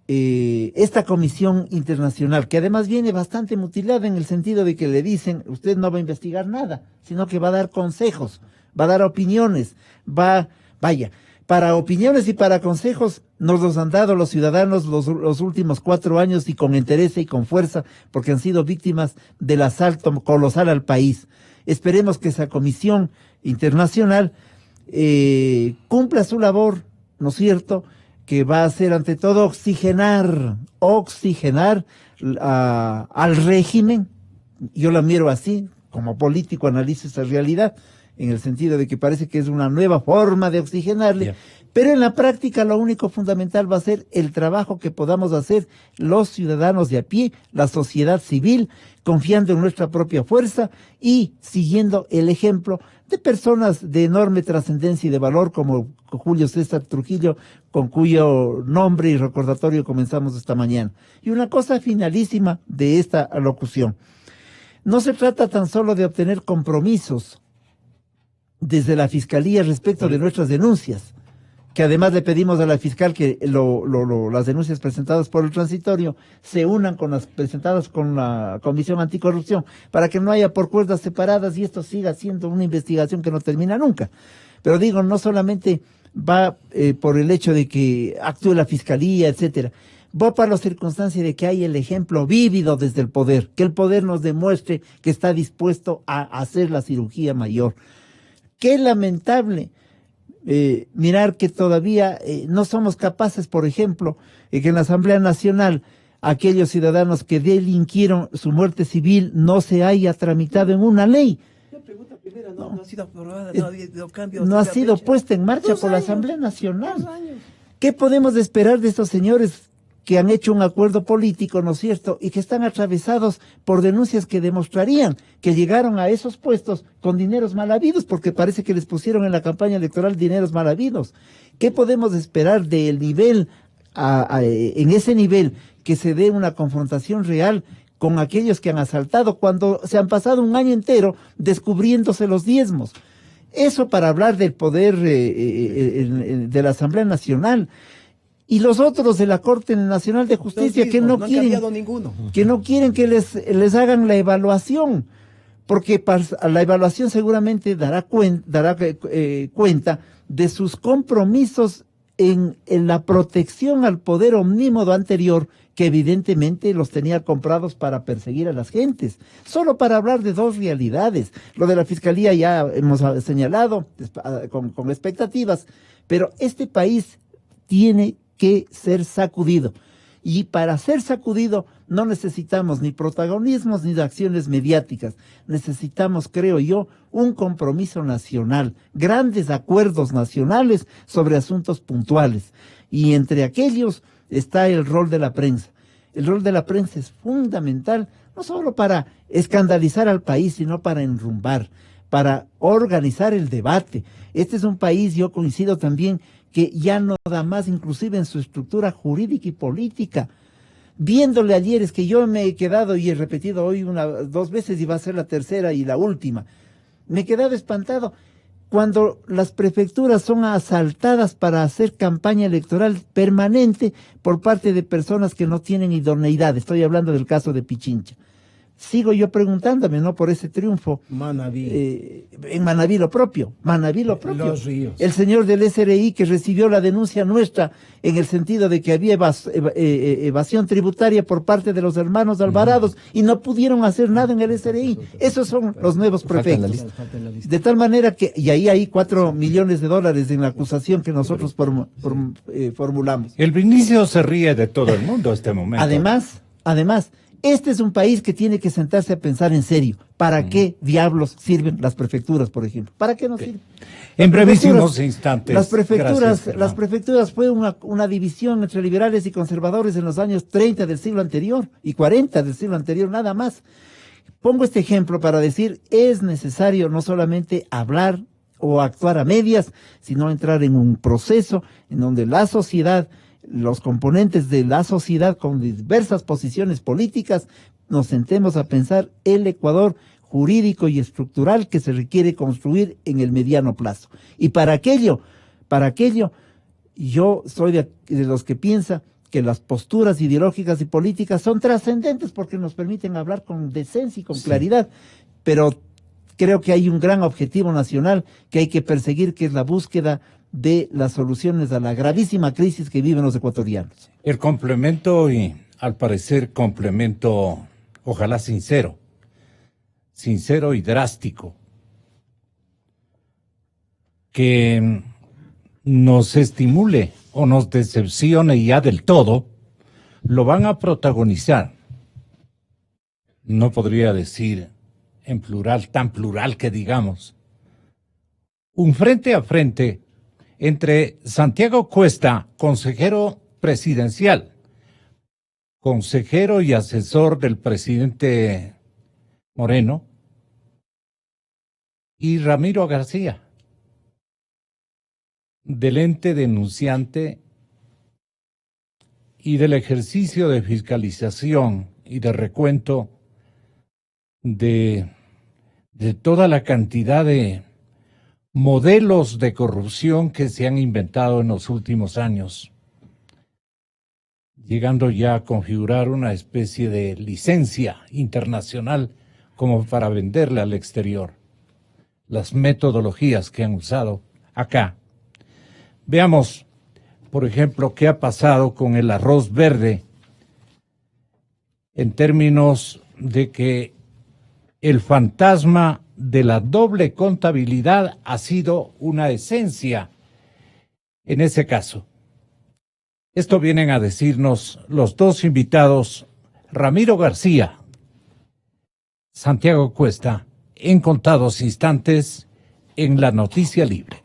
esta comisión internacional, que además viene bastante mutilada en el sentido de que le dicen, usted no va a investigar nada, sino que va a dar consejos, va a dar opiniones, para opiniones y para consejos nos los han dado los ciudadanos los últimos 4 años y con interés y con fuerza, porque han sido víctimas del asalto colosal al país. Esperemos que esa comisión internacional cumpla su labor, ¿no es cierto?, que va a ser ante todo oxigenar al régimen. Yo la miro así, como político analizo esa realidad, en el sentido de que parece que es una nueva forma de oxigenarle, pero en la práctica lo único fundamental va a ser el trabajo que podamos hacer los ciudadanos de a pie, la sociedad civil, confiando en nuestra propia fuerza y siguiendo el ejemplo de personas de enorme trascendencia y de valor como Julio César Trujillo, con cuyo nombre y recordatorio comenzamos esta mañana. Y una cosa finalísima de esta locución. No se trata tan solo de obtener compromisos desde la Fiscalía respecto de nuestras denuncias, que además le pedimos a la fiscal que las denuncias presentadas por el transitorio se unan con las presentadas con la Comisión Anticorrupción, para que no haya por cuerdas separadas y esto siga siendo una investigación que no termina nunca. Pero digo, no solamente va por el hecho de que actúe la Fiscalía, etcétera, va para la circunstancia de que hay el ejemplo vívido desde el poder, que el poder nos demuestre que está dispuesto a hacer la cirugía mayor. Qué lamentable mirar que todavía no somos capaces, por ejemplo, que en la Asamblea Nacional aquellos ciudadanos que delinquieron su muerte civil no se haya tramitado en una ley. La pregunta primera no ha sido aprobada, no ha sido puesta en marcha por la Asamblea Nacional. ¿Qué podemos esperar de estos señores que han hecho un acuerdo político, ¿no es cierto?, y que están atravesados por denuncias que demostrarían que llegaron a esos puestos con dineros mal habidos, porque parece que les pusieron en la campaña electoral dineros mal habidos? ¿Qué podemos esperar del nivel, en ese nivel, que se dé una confrontación real con aquellos que han asaltado cuando se han pasado un año entero descubriéndose los diezmos? Eso para hablar del poder de la Asamblea Nacional. Y los otros de la Corte Nacional de Justicia que no quieren que les hagan la evaluación, porque la evaluación seguramente dará cuenta de sus compromisos en la protección al poder omnímodo anterior, que evidentemente los tenía comprados para perseguir a las gentes. Solo para hablar de dos realidades. Lo de la Fiscalía ya hemos señalado con expectativas, pero este país tiene que ser sacudido. Y para ser sacudido no necesitamos ni protagonismos ni de acciones mediáticas. Necesitamos, creo yo, un compromiso nacional, grandes acuerdos nacionales sobre asuntos puntuales. Y entre aquellos está el rol de la prensa. El rol de la prensa es fundamental, no solo para escandalizar al país, sino para enrumbar, para organizar el debate. Este es un país, yo coincido también, que ya no da más, inclusive en su estructura jurídica y política. Viéndole ayer, es que yo me he quedado y he repetido hoy 2 veces y va a ser la tercera y la última. Me he quedado espantado cuando las prefecturas son asaltadas para hacer campaña electoral permanente por parte de personas que no tienen idoneidad. Estoy hablando del caso de Pichincha. Sigo yo preguntándome, ¿no? Por ese triunfo. Manabí. En Manabí lo propio. Manabí lo propio. Los Ríos. El señor del SRI que recibió la denuncia nuestra en el sentido de que había evasión tributaria por parte de los hermanos Alvarados y no pudieron hacer nada en el SRI. Esos son los nuevos prefectos. De tal manera que, y ahí hay $4 millones en la acusación que nosotros formulamos. El Vinicio se ríe de todo el mundo este momento. Además, este es un país que tiene que sentarse a pensar en serio. ¿Para qué diablos sirven las prefecturas, por ejemplo? ¿Para qué nos sirven? En brevísimos instantes. Las prefecturas, gracias, fue una división entre liberales y conservadores en los años 30 del siglo anterior y 40 del siglo anterior, nada más. Pongo este ejemplo para decir, es necesario no solamente hablar o actuar a medias, sino entrar en un proceso en donde la sociedad, los componentes de la sociedad con diversas posiciones políticas, nos sentemos a pensar el Ecuador jurídico y estructural que se requiere construir en el mediano plazo. Y para aquello, yo soy de los que piensa que las posturas ideológicas y políticas son trascendentes porque nos permiten hablar con decencia y con claridad, pero creo que hay un gran objetivo nacional que hay que perseguir, que es la búsqueda de las soluciones a la gravísima crisis que viven los ecuatorianos. El complemento, y al parecer complemento, ojalá sincero y drástico, que nos estimule o nos decepcione ya del todo, lo van a protagonizar. No podría decir en plural, tan plural que digamos, un frente a frente entre Santiago Cuesta, consejero presidencial, consejero y asesor del presidente Moreno, y Ramiro García, del ente denunciante y del ejercicio de fiscalización y de recuento de toda la cantidad de modelos de corrupción que se han inventado en los últimos años, llegando ya a configurar una especie de licencia internacional como para venderle al exterior las metodologías que han usado acá. Veamos, por ejemplo, qué ha pasado con el arroz verde en términos de que el fantasma de la doble contabilidad ha sido una esencia en ese caso. Esto vienen a decirnos los dos invitados, Ramiro García, Santiago Cuesta, en contados instantes en La Noticia Libre.